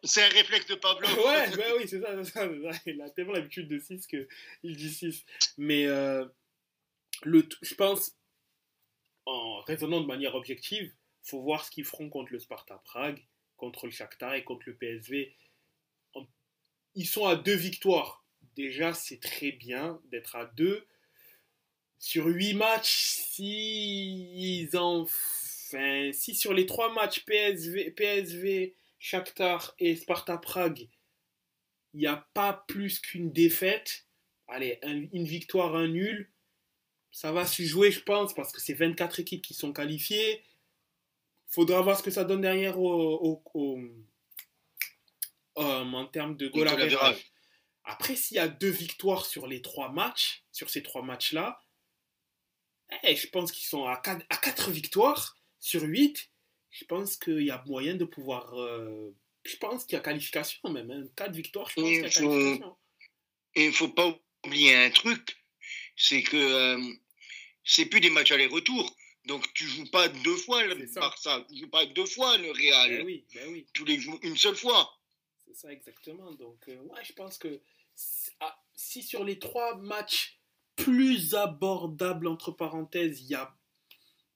C'est un réflexe de Pablo. Ouais, oui, c'est ça. Il a tellement l'habitude de 6 qu'il dit 6. Mais je pense, en raisonnant de manière objective, il faut voir ce qu'ils feront contre le Sparta Prague, contre le Shakhtar et contre le PSV. Ils sont à 2 victoires. Déjà, c'est très bien d'être à 2. Sur 8 matchs, si sur les 3 matchs PSV, Shakhtar et Sparta Prague, il n'y a pas plus qu'une défaite, allez, une victoire, un nul, ça va se jouer, je pense, parce que c'est 24 équipes qui sont qualifiées. Faudra voir ce que ça donne derrière en termes de goal average. Après, s'il y a 2 victoires sur ces 3 matchs-là, Je pense qu'ils sont à 4 victoires sur 8. Je pense qu'il y a moyen de pouvoir. Je pense qu'il y a qualification même. Hein. 4 victoires, je pense qu'il y a qualification. Et il ne faut pas oublier un truc, c'est que c'est plus des matchs aller-retour. Donc tu joues pas 2 fois le Barça, tu joues pas 2 fois le Real. Ben oui. Tu les joues une seule fois. C'est ça exactement. Donc ouais, je pense que si sur les 3 matchs plus abordables entre parenthèses, il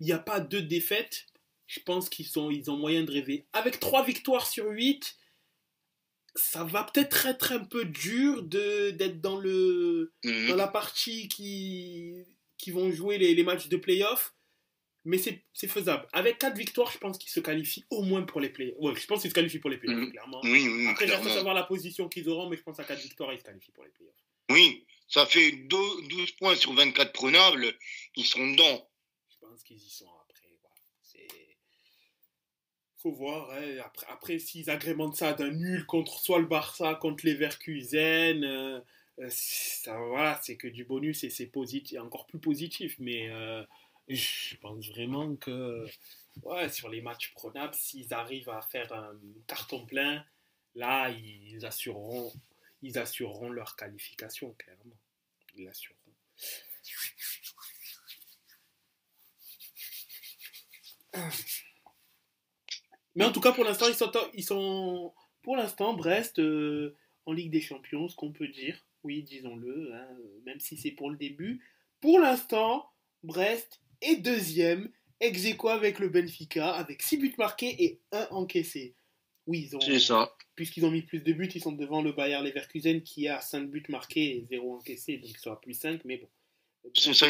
y a pas 2 défaites, je pense ils ont moyen de rêver. Avec 3 victoires sur 8, ça va peut-être être un peu dur d'être dans la partie qui vont jouer les matchs de play-off. Mais c'est faisable. Avec 4 victoires, je pense qu'ils se qualifient au moins pour les playoffs. Ouais, je pense qu'ils se qualifient pour les playoffs, clairement. Oui, après, j'attends de savoir la position qu'ils auront, mais je pense à 4 victoires, ils se qualifient pour les playoffs. Oui, ça fait 12 points sur 24 prenables. Ils sont dedans. Je pense qu'ils y sont après. Voilà. Faut voir. Hein. Après, s'ils agrémentent ça d'un nul contre soit le Barça, contre les Leverkusen, voilà, c'est que du bonus et c'est positif, encore plus positif. Mais je pense vraiment que ouais, sur les matchs prenables, s'ils arrivent à faire un carton plein, là, ils assureront leur qualification, clairement. Ils l'assureront. Mais en tout cas, pour l'instant, pour l'instant, Brest en Ligue des Champions, ce qu'on peut dire. Oui, disons-le, hein, même si c'est pour le début. Pour l'instant, Brest est deuxième, ex aequo avec le Benfica, avec 6 buts marqués et 1 encaissé. Oui, c'est ça. Puisqu'ils ont mis plus de buts, ils sont devant le Bayer Leverkusen qui a 5 buts marqués et 0 encaissé, donc ils sont à plus 5, mais bon. C'est ça,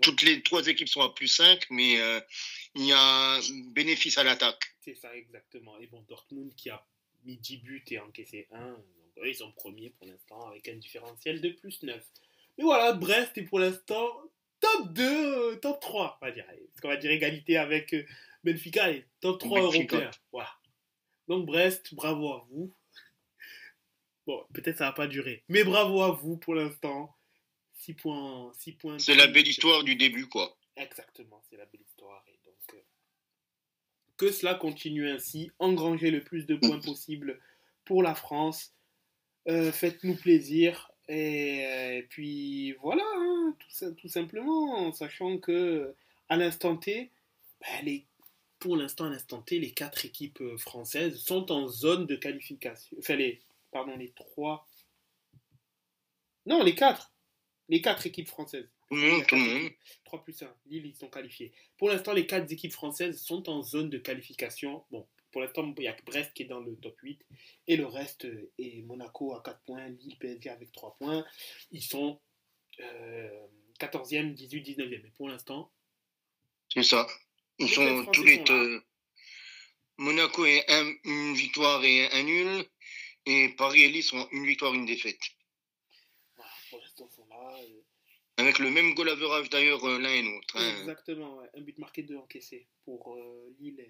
toutes les 3 équipes sont à plus 5, mais il y a bénéfice à l'attaque. C'est ça, exactement. Et bon, Dortmund qui a mis 10 buts et encaissé 1, donc ils sont premiers pour l'instant avec un différentiel de plus 9. Mais voilà, Brest est pour l'instant top 2, top 3, on va dire. Parce qu'on va dire égalité avec Benfica et top 3 européen. Voilà. Donc Brest, bravo à vous. Bon, peut-être ça va pas durer, mais bravo à vous pour l'instant. 6 points. C'est la belle histoire du début, quoi. Exactement, c'est la belle histoire. Et donc, que cela continue ainsi, engranger le plus de points possible pour la France. Faites-nous plaisir. Et puis voilà, hein, tout simplement, en sachant que à l'instant T, pour l'instant, à l'instant T, les 4 équipes françaises sont en zone de qualification. Enfin, les 3. Non, les 4. Les 4 équipes françaises. Tout le monde. 3 plus 1. Lille, ils sont qualifiés. Pour l'instant, les 4 équipes françaises sont en zone de qualification. Bon, pour l'instant, il y a que Brest qui est dans le top 8. Et le reste est Monaco à 4 points, Lille, PSG avec 3 points. Ils sont 14e, 18, 19e. Mais pour l'instant... C'est ça. Ils sont tous les... Monaco est une victoire et un nul. Et Paris et Lille sont une victoire, une défaite. Voilà, pour l'instant, ils sont là... Avec le même goal average d'ailleurs l'un et l'autre. Hein. Exactement, ouais. Un but marqué, 2 encaissés pour Lille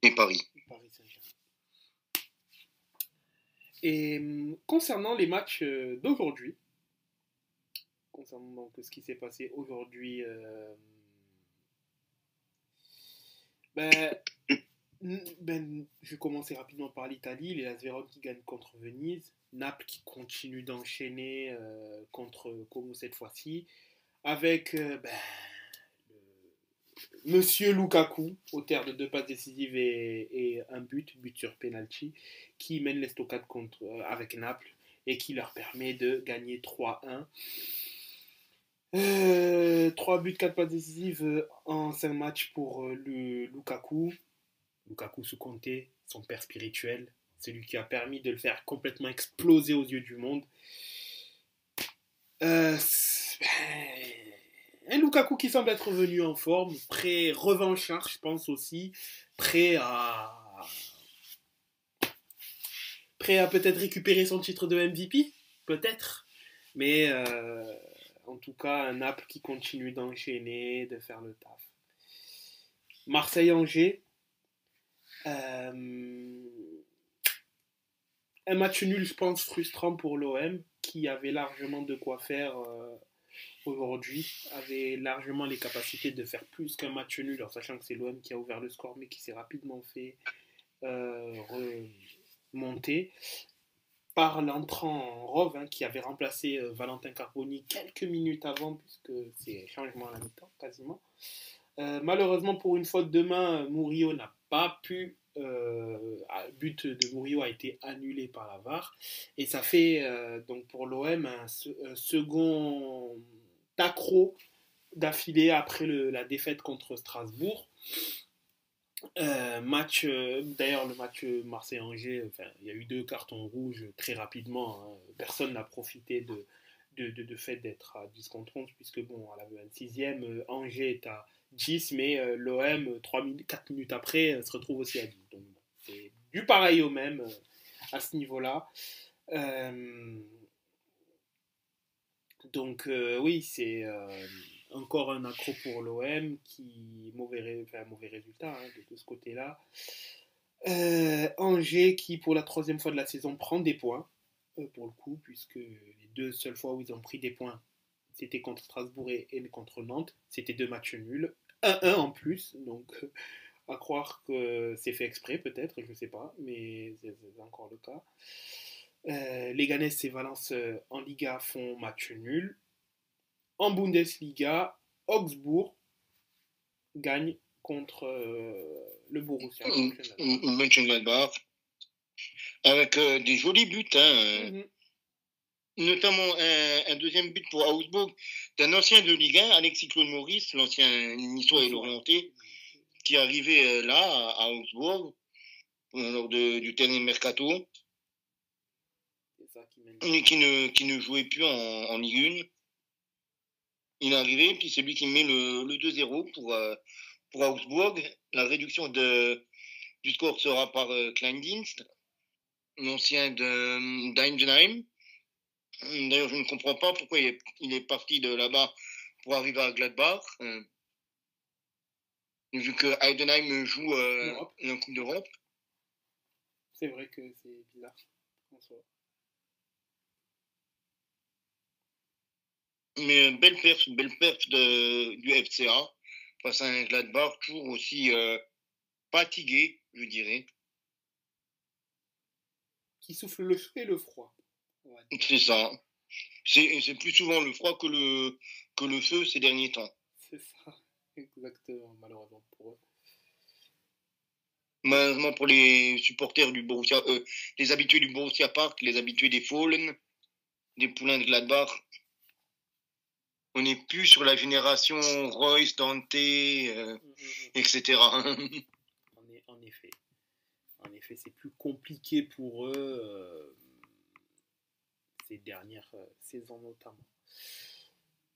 et Paris. Paris Saint-Germain. Et concernant les matchs d'aujourd'hui, concernant donc ce qui s'est passé aujourd'hui, je vais commencer rapidement par l'Italie. Les Lazio qui gagnent contre Venise. Naples qui continue d'enchaîner contre Como cette fois-ci. Avec Monsieur Lukaku, auteur de 2 passes décisives et un but sur penalty, qui mène l'Estocade avec Naples et qui leur permet de gagner 3-1. 3 buts, 4 passes décisives en 5 matchs pour le Lukaku. Lukaku sous Conte, son père spirituel, celui qui a permis de le faire complètement exploser aux yeux du monde. Un Lukaku qui semble être revenu en forme, prêt, revanchard, je pense aussi, prêt à peut-être récupérer son titre de MVP, peut-être, mais en tout cas un Naples qui continue d'enchaîner, de faire le taf. Marseille-Angers, un match nul, je pense, frustrant pour l'OM, qui avait largement de quoi faire aujourd'hui avait largement les capacités de faire plus qu'un match nul, en sachant que c'est l'OM qui a ouvert le score, mais qui s'est rapidement fait remonter par l'entrant en Rove, qui avait remplacé Valentin Carboni quelques minutes avant, puisque c'est changement à la mi-temps quasiment. Malheureusement, pour une faute de main, Murillo n'a pas pu. Le but de Murillo a été annulé par la VAR. Et ça fait donc pour l'OM un second accro d'affilée après la défaite contre Strasbourg. D'ailleurs, le match Marseille-Angers, il y a eu 2 cartons rouges très rapidement. Personne n'a profité de fait d'être à 10 contre 11, puisque bon, à la 26e, Angers est à 10, mais l'OM, 4 minutes après, se retrouve aussi à 10. Donc, bon, c'est du pareil au même à ce niveau-là. Donc, oui, c'est encore un accro pour l'OM, mauvais résultat de ce côté-là. Angers qui, pour la 3e fois de la saison, prend des points, pour le coup, puisque les 2 seules fois où ils ont pris des points, c'était contre Strasbourg et contre Nantes. C'était 2 matchs nuls. 1-1 en plus, donc à croire que c'est fait exprès peut-être, je ne sais pas, mais c'est encore le cas. Leganés et Valence en Liga font match nul. En Bundesliga, Augsbourg gagne contre le Borussia Mönchengladbach. Avec des jolis buts, notamment un deuxième but pour Augsbourg d'un ancien de Ligue 1, Alexis Claude Maurice, l'ancien niçois et lorientais, qui est arrivé là à Augsbourg lors du dernier mercato, qui ne jouait plus en Ligue 1. Il est arrivé, puis c'est lui qui met le 2-0 pour Augsbourg. La réduction du score sera par Kleindienst, l'ancien d'Heidenheim. D'ailleurs, je ne comprends pas pourquoi il est parti de là-bas pour arriver à Gladbach. Vu que Heidenheim joue la Coupe d'Europe. C'est vrai que c'est bizarre en soi. Mais belle perf du FCA face à un Gladbach toujours aussi fatigué, je dirais. Qui souffle le feu et le froid. Ouais. C'est ça. C'est plus souvent le froid que le feu ces derniers temps. C'est ça, exactement, malheureusement pour eux. Malheureusement pour les supporters du Borussia, les habitués du Borussia Park, les habitués des Fohlen, des Poulains de Gladbach. On n'est plus sur la génération Royce, Dante, etc. En effet, c'est plus compliqué pour eux ces dernières saisons notamment.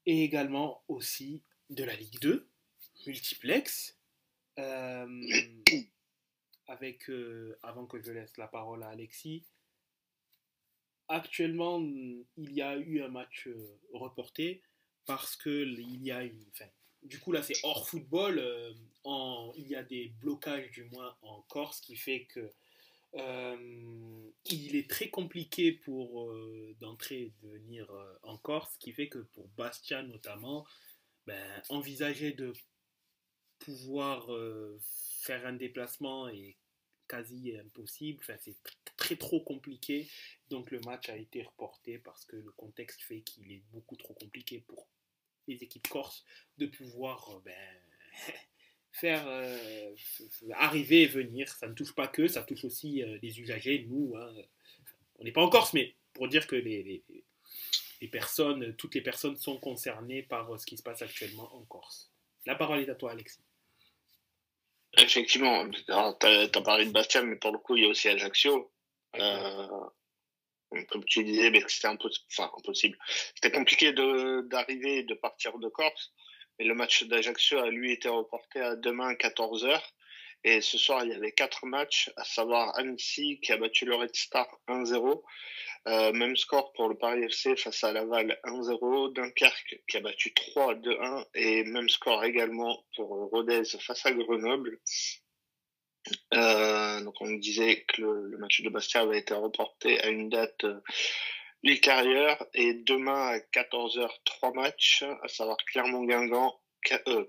Et également aussi de la Ligue 2, multiplex, avec, avant que je laisse la parole à Alexis, actuellement, il y a eu un match reporté parce qu'il y a du coup, là, c'est hors football. Il y a des blocages, du moins, en Corse, qui fait que il est très compliqué d'entrer et de venir en Corse, ce qui fait que pour Bastia, notamment, envisager de pouvoir faire un déplacement est quasi impossible. C'est très trop compliqué. Donc, le match a été reporté parce que le contexte fait qu'il est beaucoup trop compliqué pour les équipes corses de pouvoir faire arriver et venir. Ça ne touche pas que, ça touche aussi les usagers, nous. On n'est pas en Corse, mais pour dire que toutes les personnes sont concernées par ce qui se passe actuellement en Corse. La parole est à toi, Alexis. Effectivement, tu as parlé de Bastia, mais pour le coup, il y a aussi Ajaccio. Comme tu disais, mais c'était impossible. C'était compliqué d'arriver et de partir de Corse. Et le match d'Ajaccio a lui été reporté à demain à 14h. Et ce soir, il y avait 4 matchs, à savoir Annecy qui a battu le Red Star 1-0. Même score pour le Paris FC face à Laval 1-0. Dunkerque qui a battu 3-2-1. Et même score également pour Rodez face à Grenoble. Donc on disait que le match de Bastia avait été reporté à une date l'ultérieur. Et demain à 14h, 3 matchs, à savoir Clermont-Guingamp,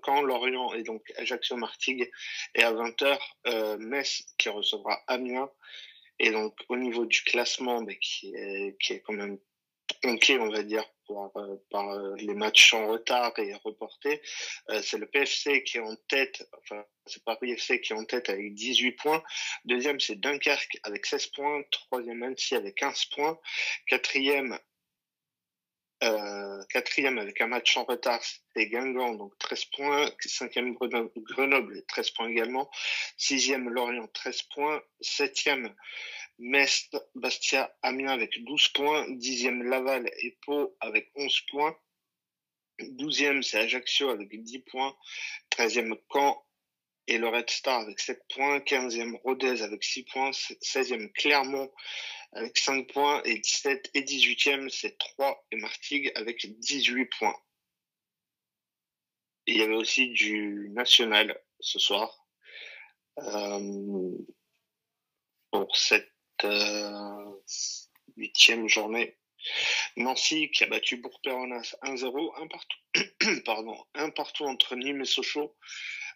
Caen, Lorient et donc Ajaccio-Martigues. Et à 20h, Metz qui recevra Amiens. Et donc au niveau du classement, qui est quand même tronqué, on va dire, par les matchs en retard et reportés. C'est le PFC qui est en tête, enfin, c'est Paris FC qui est en tête avec 18 points. Deuxième, c'est Dunkerque avec 16 points. Troisième, Annecy avec 15 points. Quatrième avec un match en retard, c'est Guingamp, donc 13 points. Cinquième, Grenoble, 13 points également. Sixième, Lorient, 13 points. Septième, Metz, Bastia, Amiens avec 12 points. 10e, Laval et Pau avec 11 points. 12e, c'est Ajaccio avec 10 points. 13e, Caen et le Red Star avec 7 points. 15e, Rodez avec 6 points. 16e, Clermont avec 5 points. Et 17 et 18e, c'est Troyes et Martigues avec 18 points. Et il y avait aussi du national ce soir. Pour cette 8e journée. Nancy qui a battu Bourg-Péronas 1-0, un partout entre Nîmes et Sochaux.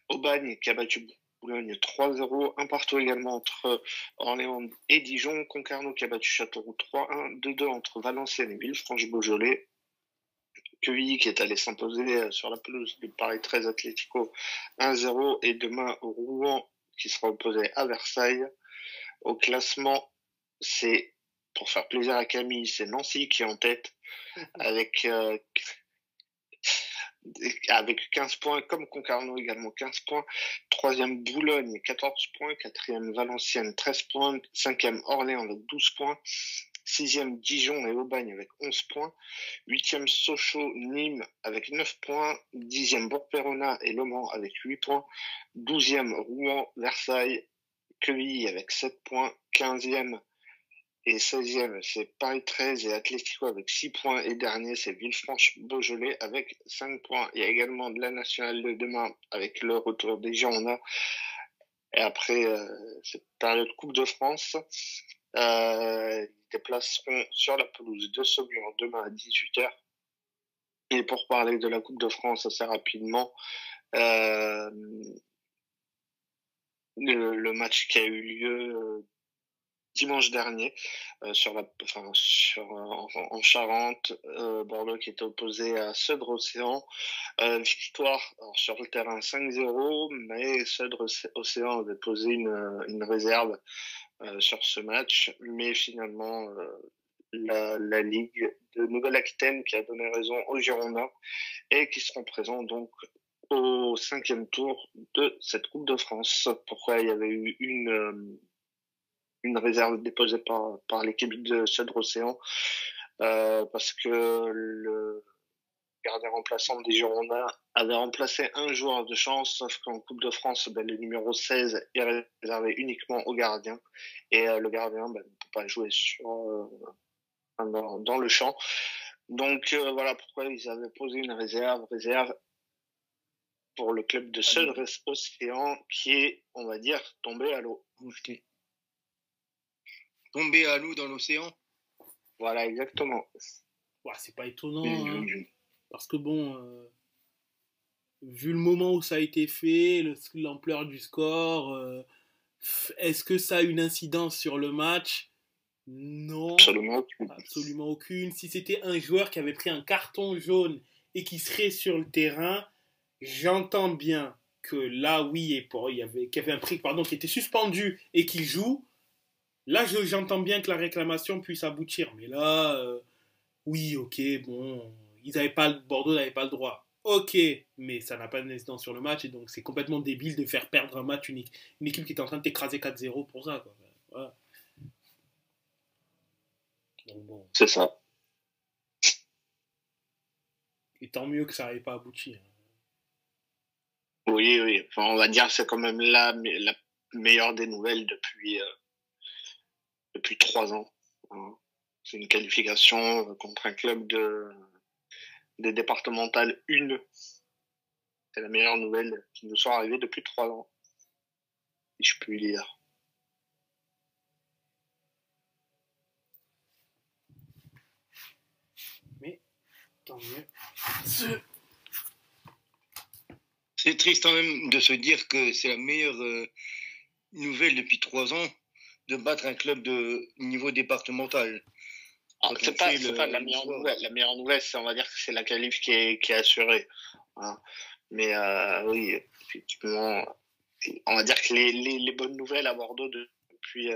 Aubagne qui a battu Boulogne 3-0, un partout également entre Orléans et Dijon. Concarneau qui a battu Châteauroux 3-1, 2-2 entre Valenciennes et Villefranche-Beaujolais. Quevilly qui est allé s'imposer sur la pelouse du Paris 13 Atlético 1-0 et demain Rouen qui sera opposé à Versailles. Au classement, c'est, pour faire plaisir à Camille, c'est Nancy qui est en tête avec 15 points, comme Concarneau également 15 points. Troisième, Boulogne, 14 points. Quatrième, Valenciennes, 13 points. Cinquième, Orléans avec 12 points. Sixième, Dijon et Aubagne avec 11 points. Huitième, Sochaux, Nîmes avec 9 points. Dixième, Bourg-Péronnas et Le Mans avec 8 points. 12e, Rouen, Versailles, Quevilly avec 7 points. 15e et 16e, c'est Paris 13 et Atlético avec 6 points. Et dernier, c'est Villefranche-Beaujolais avec 5 points. Il y a également de la nationale de demain avec le retour des Girondins. Et après cette période Coupe de France, ils déplaceront sur la pelouse de Saumur demain à 18h. Et pour parler de la Coupe de France assez rapidement, le match qui a eu lieu dimanche dernier en Charente, Bordeaux qui était opposé à Sudre-Océan, victoire sur le terrain 5-0, mais Sudre-Océan avait posé une réserve sur ce match, mais finalement la Ligue de Nouvelle-Aquitaine qui a donné raison aux Girondins et qui seront présents donc au 5e tour de cette Coupe de France. Pourquoi il y avait eu une réserve déposée par l'équipe de Sudre-Océan, parce que le gardien remplaçant des Girondins avait remplacé un joueur de chance, sauf qu'en Coupe de France, le numéro 16 est réservé uniquement au gardien, et le gardien ne peut pas jouer dans le champ. Donc voilà pourquoi ils avaient posé une réserve pour le club de Sudre-Océan qui est, on va dire, tombé à l'eau. Tombé à l'eau dans l'océan. Voilà, exactement. Ouais, c'est pas étonnant, hein, parce que bon, vu le moment où ça a été fait, l'ampleur du score, est-ce que ça a une incidence sur le match? Non, absolument aucune. Si c'était un joueur qui avait pris un carton jaune et qui serait sur le terrain, j'entends bien que là, oui, qui avait un prix, qui était suspendu et qui joue. Là, j'entends bien que la réclamation puisse aboutir. Mais là, oui, ok, bon, Bordeaux n'avait pas le droit. Ok, mais ça n'a pas d'incidence sur le match et donc c'est complètement débile de faire perdre un match unique. Une équipe qui est en train de t'écraser 4-0 pour ça, quoi. Voilà. Donc bon. C'est ça. Et tant mieux que ça n'avait pas abouti. Oui. Enfin, on va dire que c'est quand même la meilleure des nouvelles depuis 3 ans. C'est une qualification contre un club des départementales 1. C'est la meilleure nouvelle qui nous soit arrivée depuis 3 ans, si je puis dire. Tant mieux. C'est triste quand même de se dire que c'est la meilleure nouvelle depuis 3 ans de battre un club de niveau départemental. C'est pas la meilleure nouvelle. La meilleure nouvelle, c'est, on va dire que c'est la qualif qui est assurée. Hein. Mais oui, effectivement, on va dire que les bonnes nouvelles à Bordeaux depuis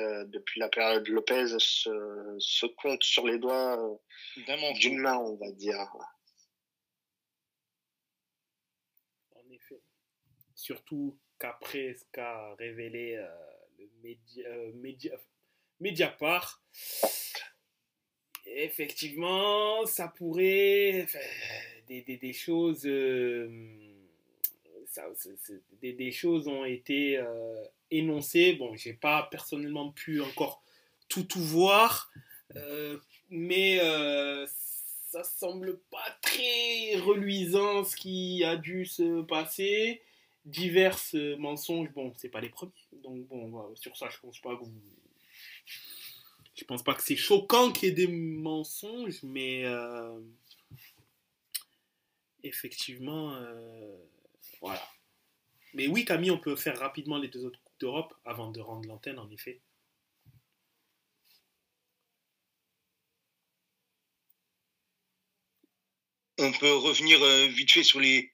la période Lopez se comptent sur les doigts d'une main, on va dire. En effet. Surtout qu'après ce qu'a révélé le Mediapart, effectivement, ça pourrait. Des choses. Des choses ont été énoncées. Bon, j'ai pas personnellement pu encore tout voir, mais ça semble pas très reluisant ce qui a dû se passer. Divers mensonges, bon, c'est pas les premiers. Donc bon, sur ça, je pense pas que c'est choquant qu'il y ait des mensonges, mais effectivement, voilà. Mais oui, Camille, on peut faire rapidement les 2 autres Coupes d'Europe avant de rendre l'antenne, en effet. On peut revenir vite fait sur les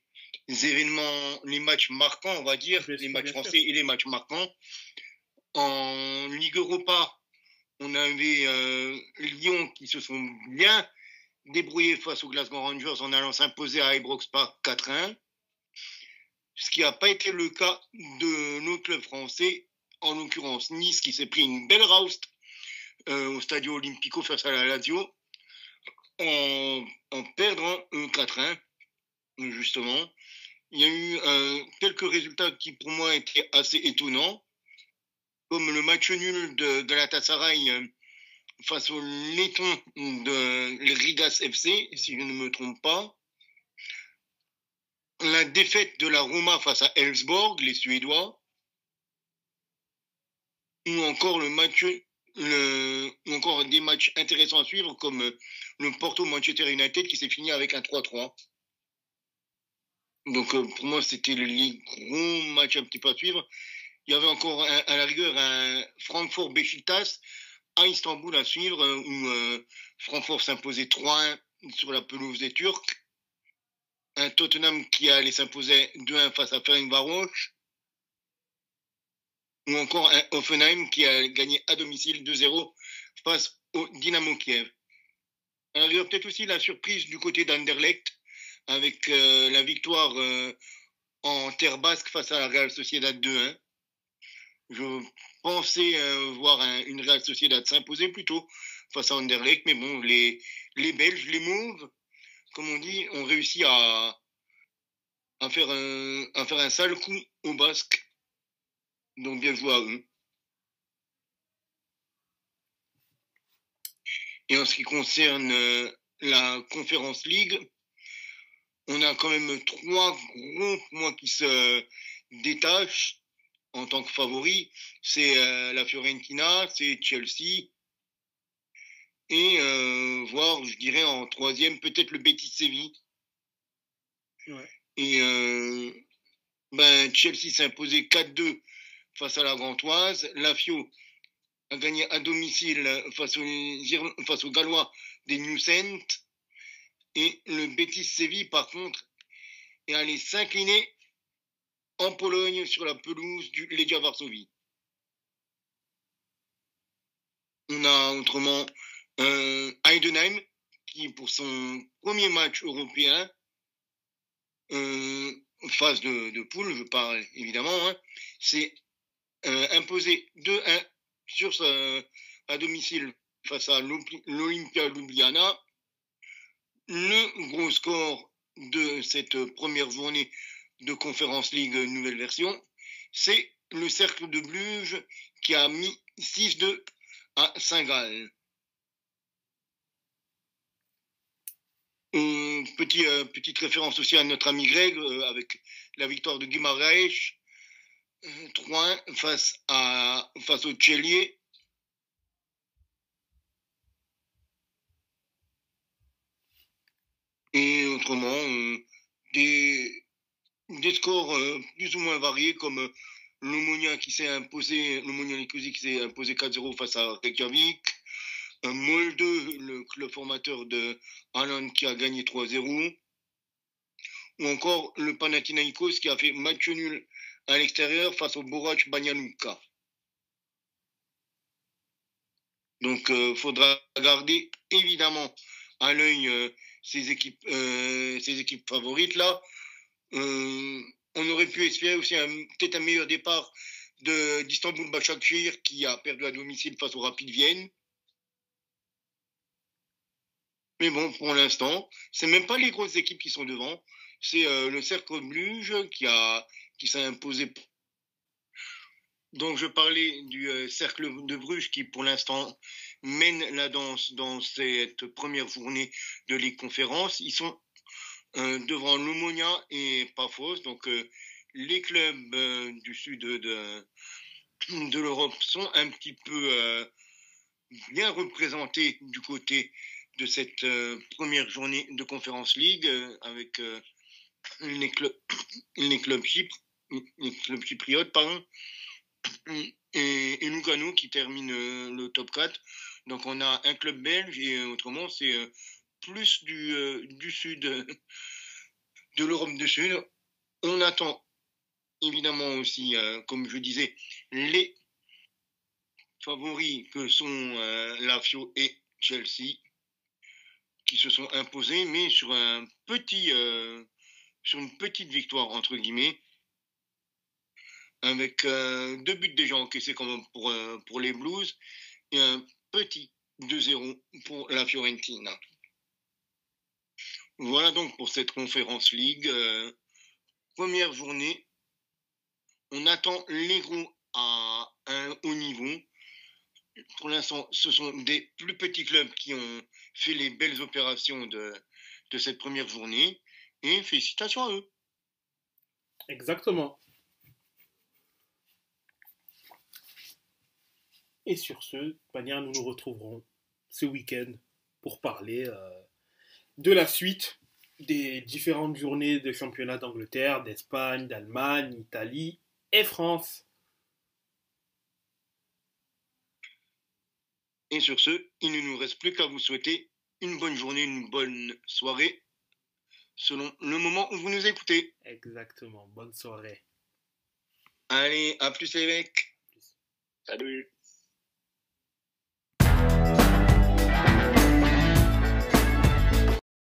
événements, les matchs marquants, on va dire, les matchs français et les matchs marquants. En Ligue Europa, on avait Lyon qui se sont bien débrouillés face aux Glasgow Rangers en allant s'imposer à Ibrox Park 4-1. Ce qui n'a pas été le cas de nos clubs français, en l'occurrence Nice qui s'est pris une belle roust au Stadio Olimpico face à la Lazio en perdant 4-1, justement. Il y a eu quelques résultats qui pour moi étaient assez étonnants, comme le match nul de Galatasaray face au Letton de Rigas FC, si je ne me trompe pas. La défaite de la Roma face à Elfsborg, les Suédois, ou encore encore des matchs intéressants à suivre comme le Porto Manchester United qui s'est fini avec un 3-3. Donc pour moi c'était les gros matchs un petit peu à suivre. Il y avait encore à la rigueur un Francfort Beşiktaş à Istanbul à suivre où Francfort s'imposait 3-1 sur la pelouse des Turcs. Un Tottenham qui allait s'imposer 2-1 face à Ferencváros, ou encore un Hoffenheim qui a gagné à domicile 2-0 face au Dynamo Kiev. Alors, il y a peut-être aussi la surprise du côté d'Anderlecht avec la victoire en terre basque face à la Real Sociedad 2-1. Je pensais voir une Real Sociedad s'imposer plutôt face à Anderlecht, mais bon, les Belges, les Mauves, comme on dit, ont réussi à faire un sale coup au Basque. Donc bien joué à eux. Et en ce qui concerne la Conference League, on a quand même 3 gros points qui se détachent en tant que favoris. C'est la Fiorentina, c'est Chelsea, et voire, je dirais, en 3e, peut-être le Betis Séville. Ouais. Et Chelsea s'est imposé 4-2 face à la Gantoise. La Fio a gagné à domicile face aux Gallois des New Saints. Et le Betis Séville, par contre, est allé s'incliner en Pologne sur la pelouse du Legia Varsovie. On a autrement Heidenheim qui, pour son premier match européen, phase de poule, je parle évidemment, hein, s'est imposé 2-1 à domicile face à l'Olympia Ljubljana. Le gros score de cette première journée de Conference League nouvelle version, c'est le Cercle de Bruges qui a mis 6-2 à Saint-Gall. Petite référence aussi à notre ami Greg avec la victoire de Guimaraes 3-1 face au Tchélier. Et autrement, des scores plus ou moins variés comme l'Omonia Nicosie qui s'est imposé 4-0 face à Reykjavik, Molde, le club formateur de Haaland qui a gagné 3-0, ou encore le Panathinaikos qui a fait match nul à l'extérieur face au Borac Banja Luka. Donc, faudra garder évidemment à l'œil ces équipes favorites là. On aurait pu espérer aussi peut-être un meilleur départ d'Istanbul Başakşehir qui a perdu à domicile face au Rapid Vienne. Mais bon, pour l'instant, c'est même pas les grosses équipes qui sont devant. C'est le Cercle Bruges qui s'est imposé. Donc je parlais du Cercle de Bruges qui pour l'instant mène la danse dans cette première journée de Ligue Conférence. Ils sont devant l'Omonia et Paphos. Donc les clubs du sud de l'Europe sont un petit peu bien représentés du côté de cette première journée de Conference League avec les clubs chypriotes, pardon, et Lugano qui termine le top 4. Donc on a un club belge et autrement c'est plus du sud de l'Europe du Sud. On attend évidemment aussi, comme je disais, les favoris que sont Lazio et Chelsea qui se sont imposés, mais sur sur une petite victoire entre guillemets, avec 2 buts déjà encaissés quand même pour les Blues et un petit 2-0 pour la Fiorentina. Voilà donc pour cette Conference League. Première journée, on attend les gros à un haut niveau. Pour l'instant, ce sont des plus petits clubs qui ont fait les belles opérations de cette première journée. Et félicitations à eux. Exactement. Et sur ce, de toute manière, nous nous retrouverons ce week-end pour parler de la suite des différentes journées de championnat d'Angleterre, d'Espagne, d'Allemagne, Italie et France. Et sur ce, il ne nous reste plus qu'à vous souhaiter une bonne journée, une bonne soirée, selon le moment où vous nous écoutez. Exactement, bonne soirée. Allez, à plus les mecs. Salut.